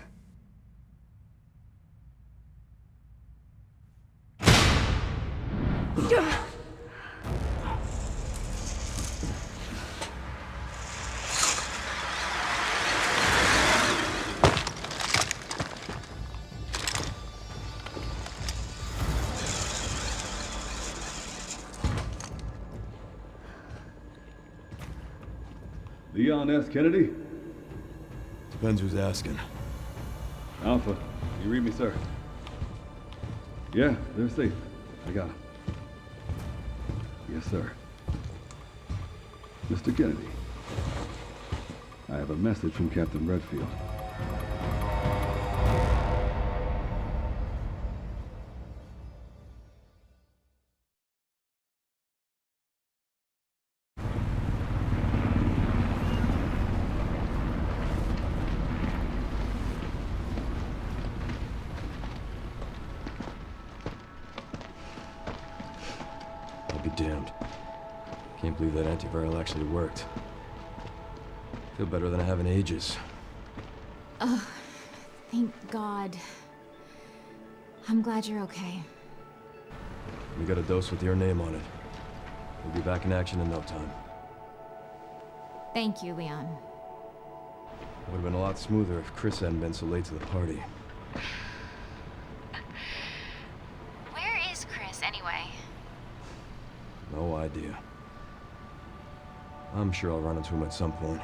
Leon S. Kennedy? Depends who's asking. Alpha, you read me, sir? Yeah, they're safe. I got them. Yes, sir. Mr. Kennedy, I have a message from Captain Redfield. Damned. Can't believe that antiviral actually worked. Feel better than I have in ages. Oh, thank God. I'm glad you're okay. We got a dose with your name on it. We'll be back in action in no time. Thank you, Leon. It would have been a lot smoother if Chris hadn't been so late to the party. Where is Chris, anyway? No idea. I'm sure I'll run into him at some point.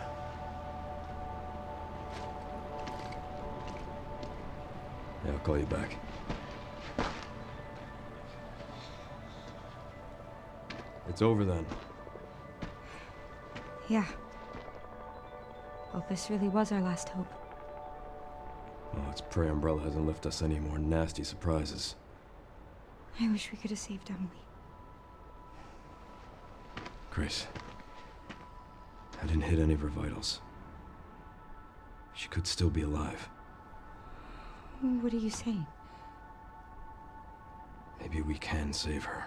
Yeah, I'll call you back. It's over then. Yeah. Opus really was our last hope. Oh, let's pray Umbrella hasn't left us any more nasty surprises. I wish we could have saved Emily. Grace, I didn't hit any of her vitals. She could still be alive. What are you saying? Maybe we can save her.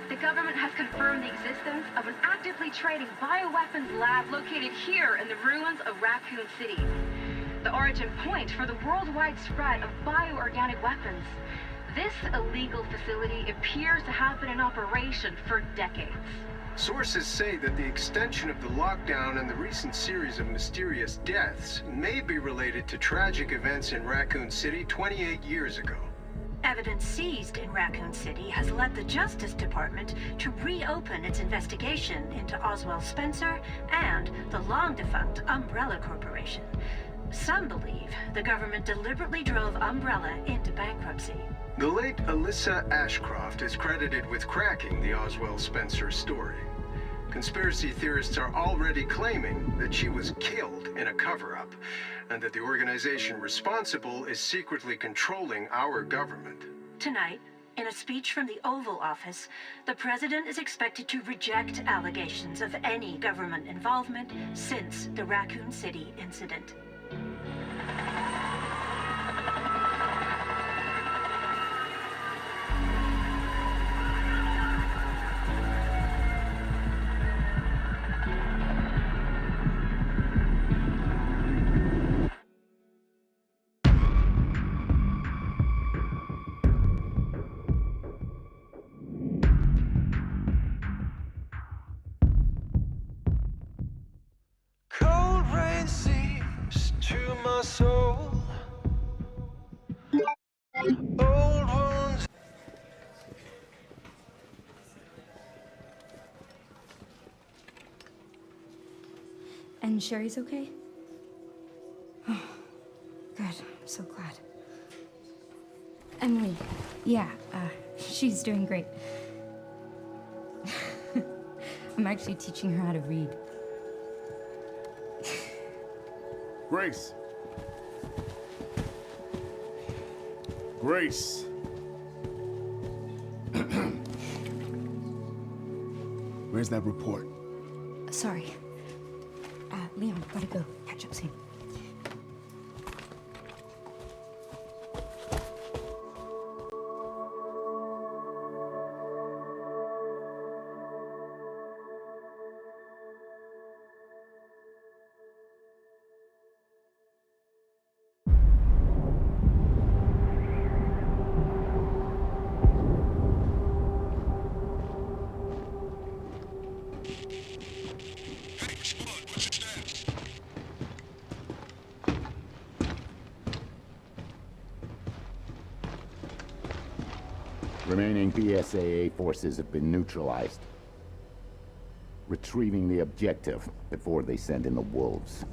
The government has confirmed the existence of an actively trading bioweapons lab located here in the ruins of Raccoon City. The origin point for the worldwide spread of bioorganic weapons. This illegal facility appears to have been in operation for decades. Sources say that the extension of the lockdown and the recent series of mysterious deaths may be related to tragic events in Raccoon City 28 years ago. Evidence seized in Raccoon City has led the Justice Department to reopen its investigation into Oswald Spencer and the long-defunct Umbrella Corporation. Some believe the government deliberately drove Umbrella into bankruptcy. The late Alyssa Ashcroft is credited with cracking the Oswald Spencer story. Conspiracy theorists are already claiming that she was killed in a cover-up, and that the organization responsible is secretly controlling our government. Tonight, in a speech from the Oval Office, the president is expected to reject allegations of any government involvement since the Raccoon City incident. Cold rain seeps to my soul. Old wounds. And Sherry's okay? Oh, good. I'm so glad. Emily, yeah, she's doing great. I'm actually teaching her how to read. Grace. Grace. Where's that report? Sorry. Leon, gotta go. Catch up soon. Remaining BSAA forces have been neutralized. Retrieving the objective before they send in the wolves.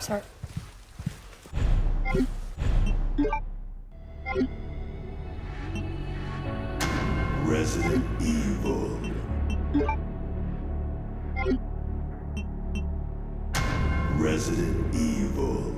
Sorry. Resident Evil. Resident Evil.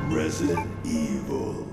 Resident Evil.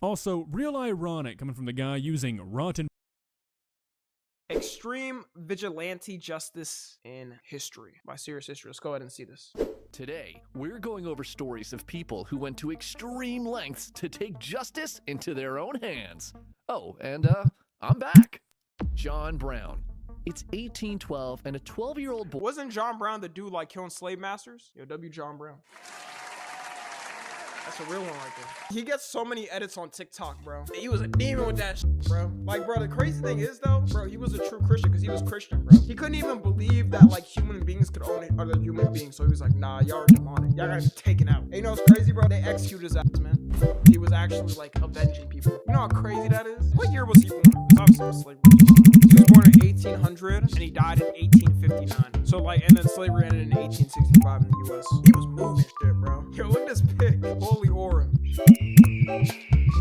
Also, real ironic coming from the guy using rotten. Extreme Vigilante Justice in History by Serious History. Let's go ahead and see this. Today, we're going over stories of people who went to extreme lengths to take justice into their own hands. Oh, and I'm back. John Brown. It's 1812 and a 12-year-old boy. Wasn't John Brown the dude like killing slave masters? Yo, W. John Brown. That's a real one right there. He gets so many edits on TikTok, bro. He was a demon with that shit, bro. Like, bro, the crazy thing is, though, bro, he was a true Christian because he was Christian, bro. He couldn't even believe that, like, human beings could own other human beings. So he was like, nah, y'all are demonic. Y'all gotta be taken out. And you know what's crazy, bro? They executed his ass, man. He was actually, like, avenging people. You know how crazy that is? What year was he born? Obviously, was slavery. He was born in 1800 and he died in 1859. So, like, and then slavery ended in 1865 in the U.S. He was moving shit, bro. Yo, look at this pic. Holy aura.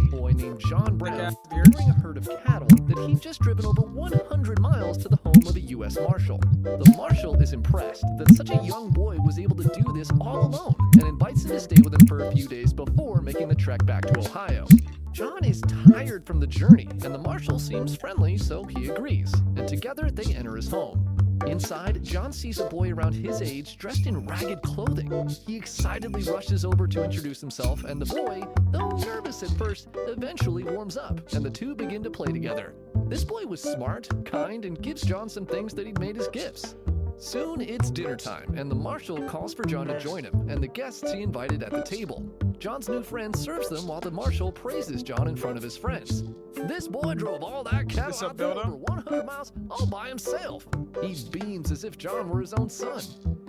Boy named John Brown steering a herd of cattle that he'd just driven over 100 miles to the home of a U.S. Marshal. The Marshal is impressed that such a young boy was able to do this all alone and invites him to stay with him for a few days before making the trek back to Ohio. John is tired from the journey, and the Marshal seems friendly, so he agrees, and together they enter his home. Inside, John sees a boy around his age dressed in ragged clothing. He excitedly rushes over to introduce himself, and the boy, though nervous at first, eventually warms up, and the two begin to play together. This boy was smart, kind, and gives John some things that he'd made as gifts. Soon it's dinner time, and the Marshal calls for John to join him, and the guests he invited at the table. John's new friend serves them while the Marshal praises John in front of his friends. This boy drove all that cattle out there over 100 miles all by himself. He beams as if John were his own son.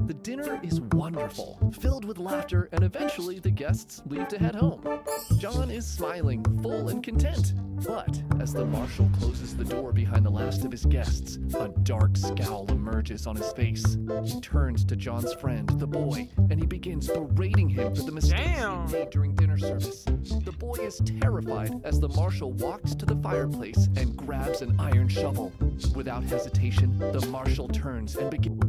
The dinner is wonderful, filled with laughter, and eventually the guests leave to head home. John is smiling, full and content. But as the Marshal closes the door behind the last of his guests, a dark scowl emerges on his face. He turns to John's friend, the boy, and he begins berating him for the mistakes he made during dinner service. The boy is terrified as the Marshal walks to the fireplace and grabs an iron shovel. Without hesitation, the Marshal turns and begins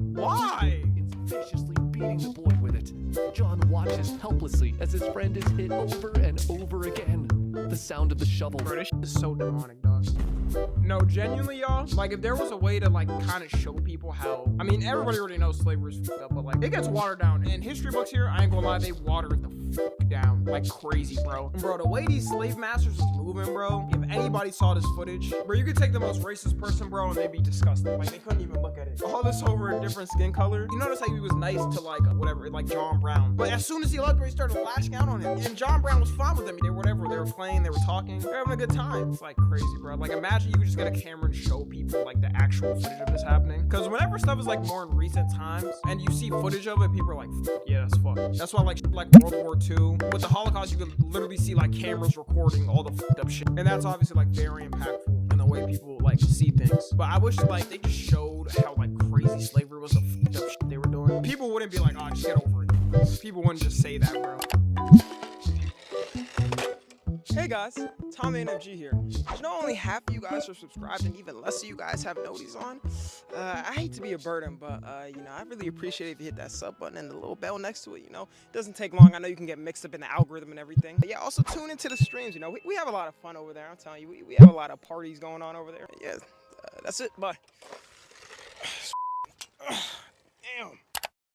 viciously beating the boy with it. John watches helplessly as his friend is hit over and over again. The sound of the shovel. Bro, this shit is so demonic, dog. No, genuinely, y'all, like, if there was a way to, like, kind of show people how, I mean, everybody already knows slavery is fucked up, but, like, it gets watered down. In history books here, I ain't gonna lie, they water it the fuck down like crazy, bro. Bro, the way these slave masters was moving, bro, if anybody saw this footage, bro, you could take the most racist person, bro, and they'd be disgusted. Like, they couldn't even look at it. All this over a different skin color. You notice how he was nice to, like, whatever, like John Brown. But as soon as he left, he started lashing out on him. And John Brown was fine with them. They were whatever. They were playing, they were talking. They were having a good time. It's, like, crazy, bro. Like, imagine you could just get a camera and show people, like, the actual footage of this happening. Because whenever stuff is, like, more in recent times, and you see footage of it, people are like, yeah, that's fucked. That's why, like World War II, with the Holocaust, you could literally see, like, cameras recording all the fucked up shit. And that's obviously, like, very impactful in the way people, like, see things. But I wish, like, they just showed how, like, crazy slavery was, the fucked up shit they were doing. People wouldn't be like, oh, just get over it. People wouldn't just say that, bro. Hey guys, Tom NFG here. You know, only half of you guys are subscribed and even less of you guys have noties on. I hate to be a burden, but you know, I really appreciate it if you hit that sub button and the little bell next to it, you know. It doesn't take long. I know you can get mixed up in the algorithm and everything. But yeah, also tune into the streams, you know. We have a lot of fun over there, I'm telling you. We have a lot of parties going on over there. Yeah, that's it. Bye. Damn.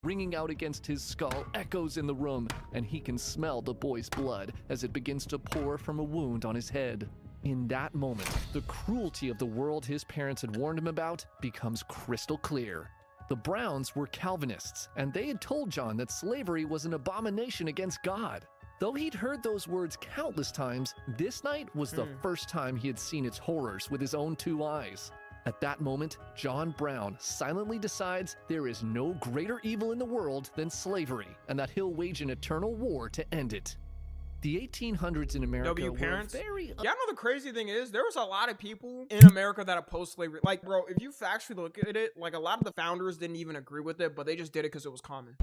Ringing out against his skull echoes in the room, and he can smell the boy's blood as it begins to pour from a wound on his head. In that moment, the cruelty of the world his parents had warned him about becomes crystal clear. The Browns were Calvinists, and they had told John that slavery was an abomination against God. Though he'd heard those words countless times, this night was the first time he had seen its horrors with his own two eyes. At that moment, John Brown silently decides there is no greater evil in the world than slavery, and that he'll wage an eternal war to end it. The 1800s in America were very... Yeah, I know the crazy thing is, there was a lot of people in America that opposed slavery. Like, bro, if you factually look at it, like, a lot of the founders didn't even agree with it, but they just did it because it was common.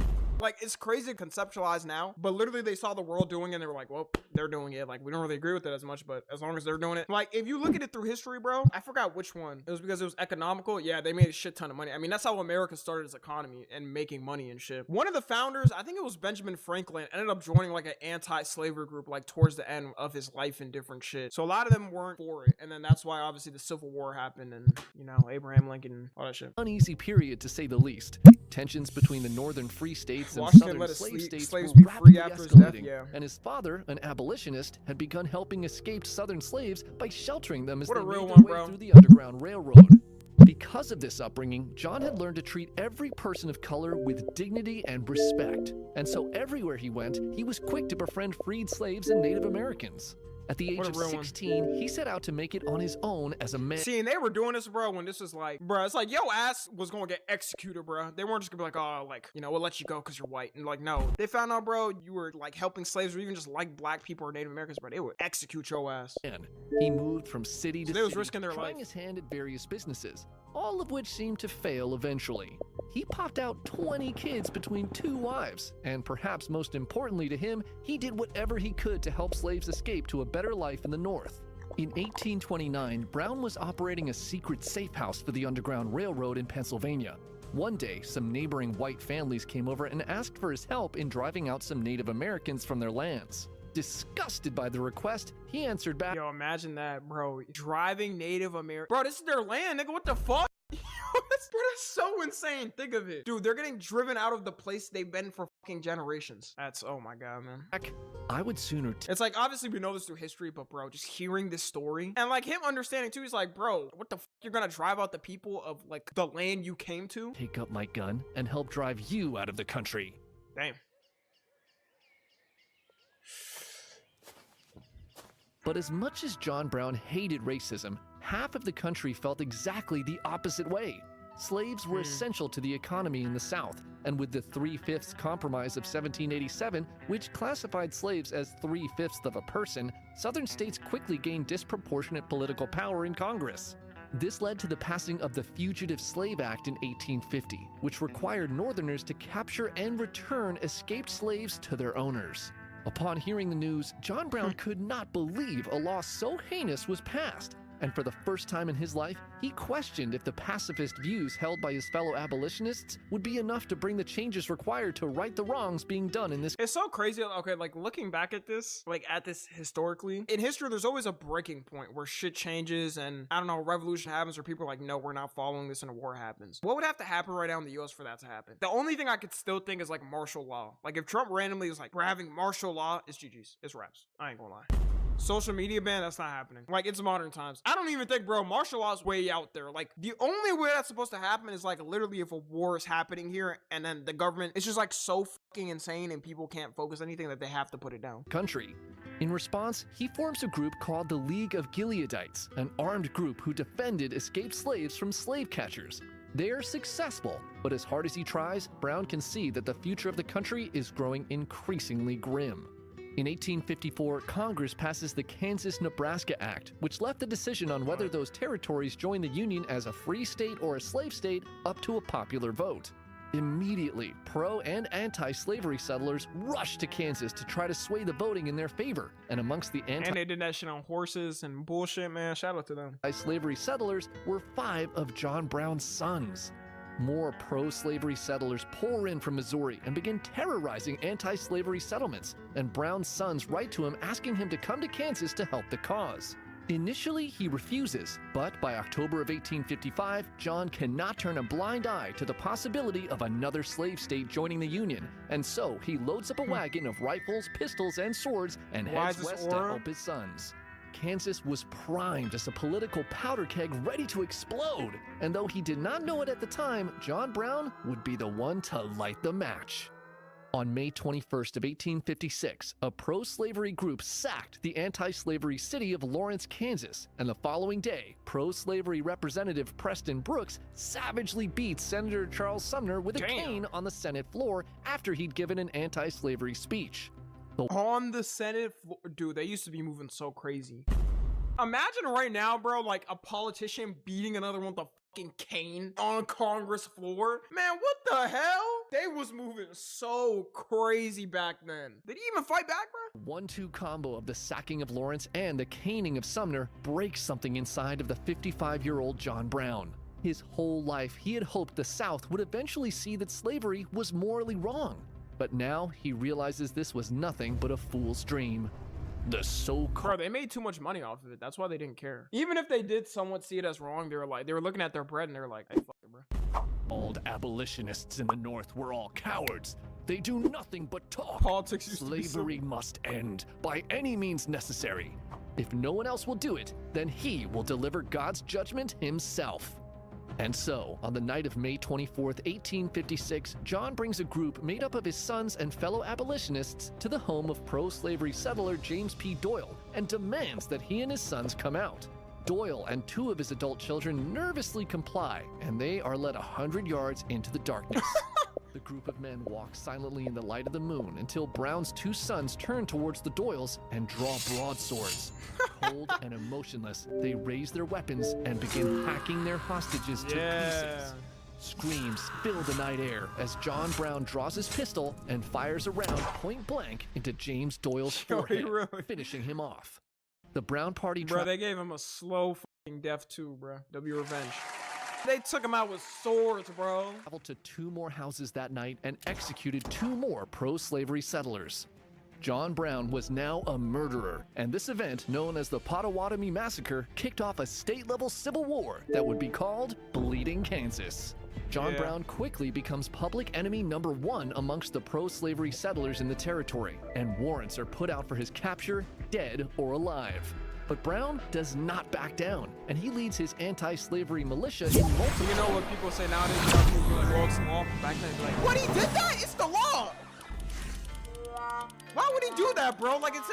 Like, it's crazy to conceptualize now, but literally they saw the world doing it and they were like, well, they're doing it. Like, we don't really agree with it as much, but as long as they're doing it. Like, if you look at it through history, bro, I forgot which one. It was because it was economical. Yeah, they made a shit ton of money. I mean, that's how America started its economy and making money and shit. One of the founders, I think it was Benjamin Franklin, ended up joining like an anti-slavery group, like towards the end of his life and different shit. So a lot of them weren't for it. And then that's why obviously the Civil War happened and, you know, Abraham Lincoln, all that shit. Uneasy period to say the least. Tensions between the northern free states and Washington southern let his slave states slaves were be free rapidly after his death, escalating, yeah. and his father, an abolitionist, had begun helping escaped southern slaves by sheltering them as What a they real made one, their way bro. through the Underground Railroad. Because of this upbringing, John had learned to treat every person of color with dignity and respect, and so everywhere he went, he was quick to befriend freed slaves and Native Americans. At the age What a of real one. 16, he set out to make it on his own as a man. See, and they were doing this, bro, when this was like, bro, it's like, yo ass was gonna get executed, bro. They weren't just gonna be like, oh, like, you know, we'll let you go because you're white. And like, no. They found out, bro, you were like helping slaves or even just like black people or Native Americans, bro. They would execute your ass. He moved from city to So they was city, risking their trying life. his hand at various businesses, all of which seemed to fail eventually. He popped out 20 kids between 2 wives, and perhaps most importantly to him, he did whatever he could to help slaves escape to a better life in the North. In 1829, Brown was operating a secret safe house for the Underground Railroad in Pennsylvania. One day, some neighboring white families came over and asked for his help in driving out some Native Americans from their lands. Disgusted by the request, he answered back, Yo, imagine that, bro. Driving Native American. Bro, this is their land, nigga. What the fuck? That's so insane. Think of it. Dude, they're getting driven out of the place they've been for fucking generations. That's, oh my god, man. I would sooner It's like, obviously we know this through history, but bro, just hearing this story and like him understanding too, he's like, bro, what the fuck? You're gonna drive out the people of like the land you came to? take up my gun and help drive you out of the country. Damn. But as much as John Brown hated racism, half of the country felt exactly the opposite way. Slaves were essential to the economy in the South, and with the 3/5 Compromise of 1787, which classified slaves as 3/5 of a person, Southern states quickly gained disproportionate political power in Congress. This led to the passing of the Fugitive Slave Act in 1850, which required Northerners to capture and return escaped slaves to their owners. Upon hearing the news, John Brown could not believe a law so heinous was passed, and for the first time in his life, he questioned if the pacifist views held by his fellow abolitionists would be enough to bring the changes required to right the wrongs being done in this. It's so crazy. Okay, like looking back at this, historically, in history, there's always a breaking point where shit changes and I don't know, revolution happens or people are like, no, we're not following this and a war happens. What would have to happen right now in the US for that to happen? The only thing I could still think is like martial law. Like if Trump randomly is like, we're having martial law, it's GG's. It's raps. I ain't gonna lie. Social media ban, that's not happening. Like, it's modern times. I don't even think, bro, martial law is way out there. Like, the only way that's supposed to happen is, like, literally if a war is happening here and then the government, it's just, like, so fucking insane and people can't focus anything that they have to put it down. Country. In response, he forms a group called the League of Gileadites, an armed group who defended escaped slaves from slave catchers. They are successful, but as hard as he tries, Brown can see that the future of the country is growing increasingly grim. In 1854, Congress passes the Kansas-Nebraska Act, which left the decision on whether those territories join the Union as a free state or a slave state up to a popular vote. Immediately, pro- and anti-slavery settlers rushed to Kansas to try to sway the voting in their favor, and amongst the And they did that shit on horses and bullshit, man. Shout out to them. anti-slavery settlers were 5 of John Brown's sons. More pro-slavery settlers pour in from Missouri and begin terrorizing anti-slavery settlements, and Brown's sons write to him asking him to come to Kansas to help the cause. Initially, he refuses, but by October of 1855, John cannot turn a blind eye to the possibility of another slave state joining the Union, and so he loads up a wagon of rifles, pistols, and swords and Why heads is this west to aura? help his sons. Kansas was primed as a political powder keg ready to explode, and though he did not know it at the time, John Brown would be the one to light the match. On May 21st of 1856, a pro-slavery group sacked the anti-slavery city of Lawrence, Kansas, and the following day, pro-slavery Representative Preston Brooks savagely beat Senator Charles Sumner with a cane on the Senate floor after he'd given an anti-slavery speech. On the Senate floor, dude, they used to be moving so crazy. Imagine right now, bro, like a politician beating another one with a fucking cane on a Congress floor. Man, what the hell? They was moving so crazy back then. Did he even fight back, bro? 1-2 combo of the sacking of Lawrence and the caning of Sumner breaks something inside of the 55-year-old John Brown. His whole life, he had hoped the South would eventually see that slavery was morally wrong. But now he realizes this was nothing but a fool's dream. The so-called... Bro, they made too much money off of it. That's why they didn't care. Even if they did somewhat see it as wrong, they were looking at their bread and they were like, hey, fuck it, bro. Blackballed abolitionists in the North were all cowards. They do nothing but talk. Politics used to be Slavery must end by any means necessary. If no one else will do it, then he will deliver God's judgment himself. And so, on the night of May 24th, 1856, John brings a group made up of his sons and fellow abolitionists to the home of pro-slavery settler James P. Doyle and demands that he and his sons come out. Doyle and 2 of his adult children nervously comply, and they are led 100 yards into the darkness. The group of men walk silently in the light of the moon until Brown's 2 sons turn towards the Doyles and draw broadswords. Cold and emotionless, they raise their weapons and begin hacking their hostages to pieces. Screams fill the night air as John Brown draws his pistol and fires a round point blank into James Doyle's forehead, finishing him off. The Brown party... Bro, they gave him a slow fucking death too, bro. W Revenge. They took him out with swords, bro. Traveled to 2 more houses that night and executed 2 more pro-slavery settlers. John Brown was now a murderer, and this event, known as the Potawatomi Massacre, kicked off a state-level civil war that would be called Bleeding Kansas. John Brown quickly becomes public enemy number 1 amongst the pro-slavery settlers in the territory, and warrants are put out for his capture, dead or alive. But Brown does not back down, and he leads his anti-slavery militia in multiple... You know what people say nowadays about people like, well, it's law. Back then, like, what, he did that? It's the law! Why would he do that, bro? Like, it's...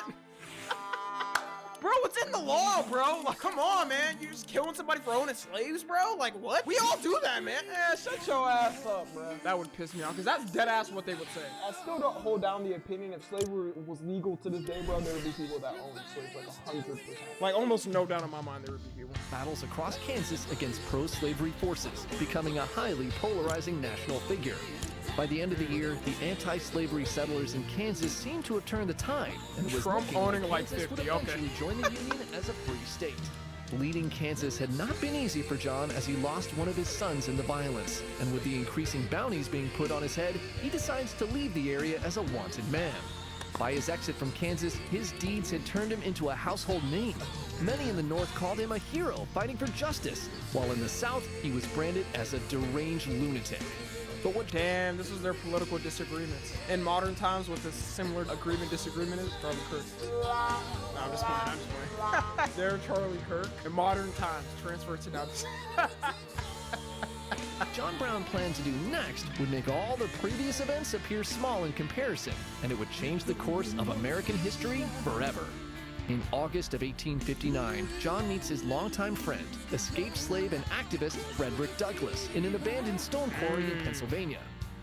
Bro, it's in the law, bro. Like, come on, man. You're just killing somebody for owning slaves, bro? Like, what? We all do that, man. Shut your ass up, bro. That would piss me off, because that's dead ass what they would say. I still don't hold down the opinion if slavery was legal to this day, bro, there would be people that own slaves, like 100%. Like, almost no doubt in my mind there would be people. Battles across Kansas against pro-slavery forces, becoming a highly polarizing national figure. By the end of the year, the anti-slavery settlers in Kansas seemed to have turned the tide, and it was Trump owning like Kansas 50, would eventually join the Union as a free state. Leading Kansas had not been easy for John as he lost one of his sons in the violence, and with the increasing bounties being put on his head, he decides to leave the area as a wanted man. By his exit from Kansas, his deeds had turned him into a household name. Many in the North called him a hero fighting for justice, while in the South, he was branded as a deranged lunatic. But what? Damn, this was their political disagreements. In modern times, what this similar disagreement is? Charlie Kirk. No, I'm just playing. They're Charlie Kirk. In modern times, transfer to now. John Brown planned to do next would make all the previous events appear small in comparison, and it would change the course of American history forever. In August of 1859, John meets his longtime friend, escaped slave and activist Frederick Douglass, in an abandoned stone quarry in Pennsylvania.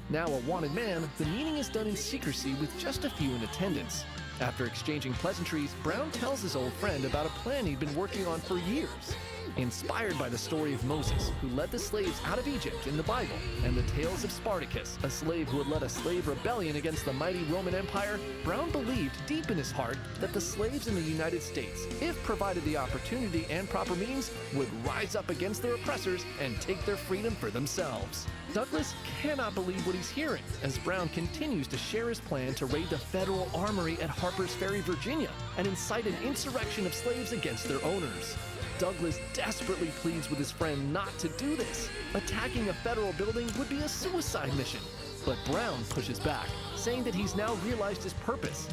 Now a wanted man, the meeting is done in secrecy with just a few in attendance. After exchanging pleasantries, Brown tells his old friend about a plan he'd been working on for years. Inspired by the story of Moses, who led the slaves out of Egypt in the Bible, and the tales of Spartacus, a slave who had led a slave rebellion against the mighty Roman Empire, Brown believed deep in his heart that the slaves in the United States, if provided the opportunity and proper means, would rise up against their oppressors and take their freedom for themselves. Douglas cannot believe what he's hearing, as Brown continues to share his plan to raid the federal armory at Harper's Ferry, Virginia, and incite an insurrection of slaves against their owners. Douglas desperately pleads with his friend not to do this. Attacking a federal building would be a suicide mission. But Brown pushes back, saying that he's now realized his purpose.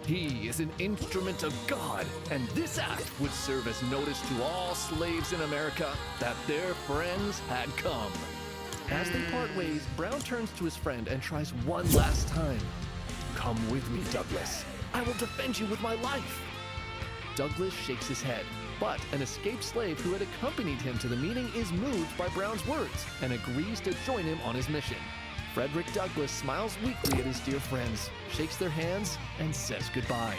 He is an instrument of God, and this act would serve as notice to all slaves in America that their friends had come. As they part ways, Brown turns to his friend and tries one last time. "Come with me, Douglas. I will defend you with my life." Douglas shakes his head, but an escaped slave who had accompanied him to the meeting is moved by Brown's words and agrees to join him on his mission. Frederick Douglass smiles weakly at his dear friends, shakes their hands, and says goodbye.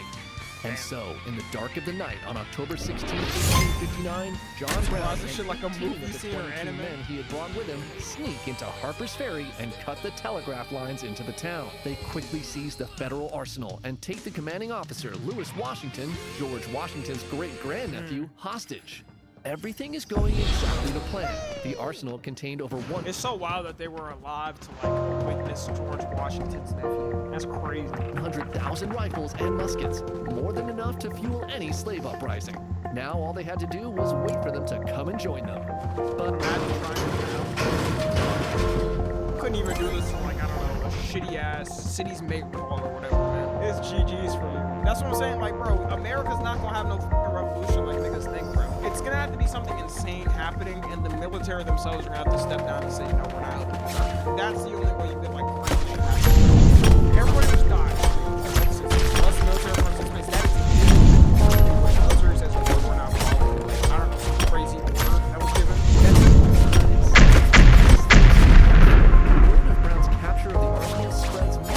And so, in the dark of the night on October 16, 1859, John Brown and shit like a 15 movie of the scene or 22 anime. men he had brought with him sneak into Harper's Ferry and cut the telegraph lines into the town. They quickly seize the federal arsenal and take the commanding officer, Lewis Washington, George Washington's great-grandnephew, hostage. Everything is going exactly to plan. The arsenal contained over one... It's so wild that they were alive to like witness George Washington's nephew. That's crazy. 100,000 rifles and muskets, more than enough to fuel any slave uprising. Now all they had to do was wait for them to come and join them. But Couldn't even do this in like, I don't know, a shitty ass city's mate call or whatever, man. It's GG's for you. That's what I'm saying, like, bro, America's not gonna have no fucking revolution like niggas think, bro. It's gonna have to be something insane happening, and the military themselves are gonna have to step down and say, no, we're not. That's the only way you can, like, crazy shit happen. Everybody just died. Unless the military participates, that is the military says, like, we're not following, like, I don't know, some crazy order that was given. Brown's capture of the arsenal spreads many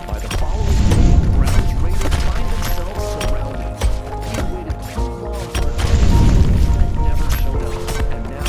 by the following day, Brown's raiders find themselves surrounded. He waited too long for an that never showed up, and now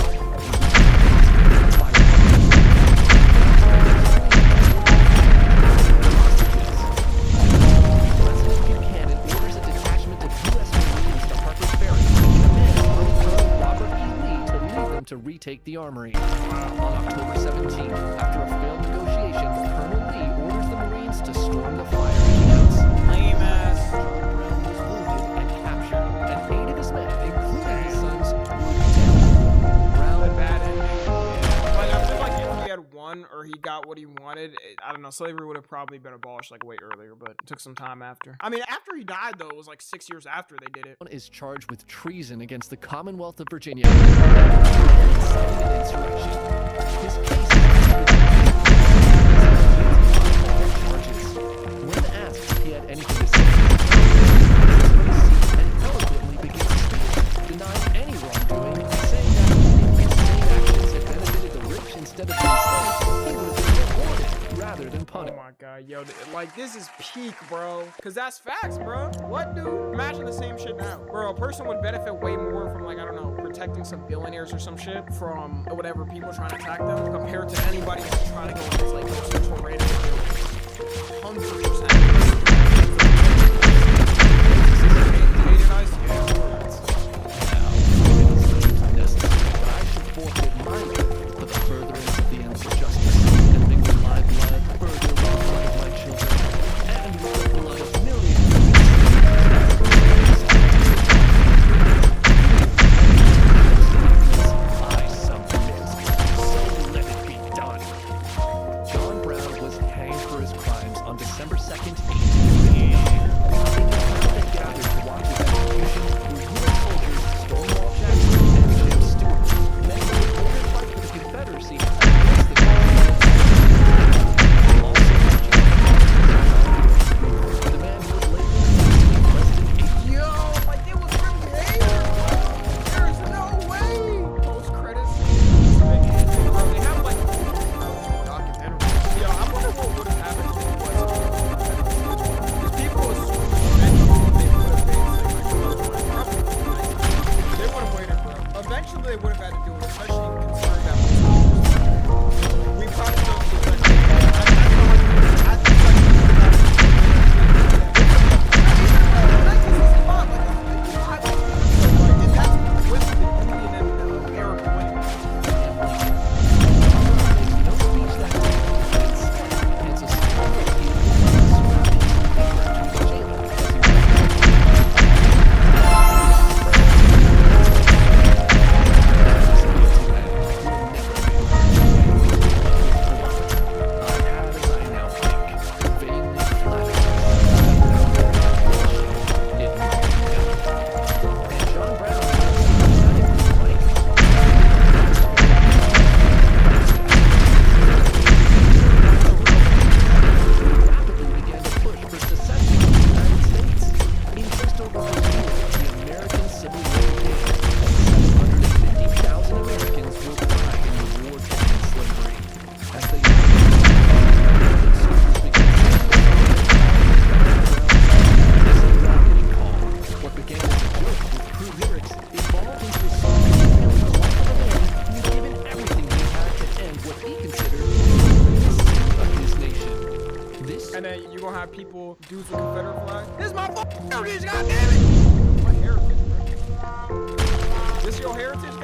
President Buchanan orders a detachment of U.S. Marines to Harper's Ferry and commands Army Colonel Robert E. Lee to lead them to retake the armory. On October 17th, after a failed negotiation, Colonel Lee orders the Marines to storm the firing camps. Lame ass. John Brown was wounded and captured, and 8 of his men, including his sons, were dead. Brown Bad ending. Yeah. Like, I feel like if he had won or he got what he wanted, I don't know, slavery would have probably been abolished like way earlier, but it took some time after. I mean, after he died, though, it was like 6 years after they did it. Is charged with treason against the Commonwealth of Virginia. Inciting an insurrection. His case charges. When asked if he had anything to say, and eloquently begins to speak, denying any wrongdoing, saying that if his same actions had benefited the rich instead of the enslaved, he would have been rewarded rather than punished. Oh my god, yo, like, this is peak, bro. Cause that's facts, bro. What, dude? Imagine the same shit now. Bro, a person would benefit way more from, like, I don't know, protecting some billionaires or some shit from whatever people trying to attack them compared to anybody who's trying to go against, like, those tornado buildings. 100%. Hated ice? Yeah. Necessary, but I should forfeit my life for the furtherance of the ends of justice, and mix my blood further with the blood of my children, and with the blood of millions. I submit, so let it be done. John Brown was hanged for his crimes on December 2nd, 1888. In the crowd that gathered to watch his execution were U.S. soldiers Stonewall Jackson and Jim Stewart, men who would later fight for the Confederacy against the Confederates. Also marching on the man who would later be President. Yo, like, it was really hated, bro. There's no way. Post credits. Bro, they have like documentary. Yo, I wonder what would have happened if it wasn't. Because people assume that they would have been they would have waited, bro. Eventually they would have had to do it, especially considering that we probably don't do it. I think people, dudes with Confederate flag. This is my fucking heritage, goddammit! My heritage, bro. This your heritage, gang?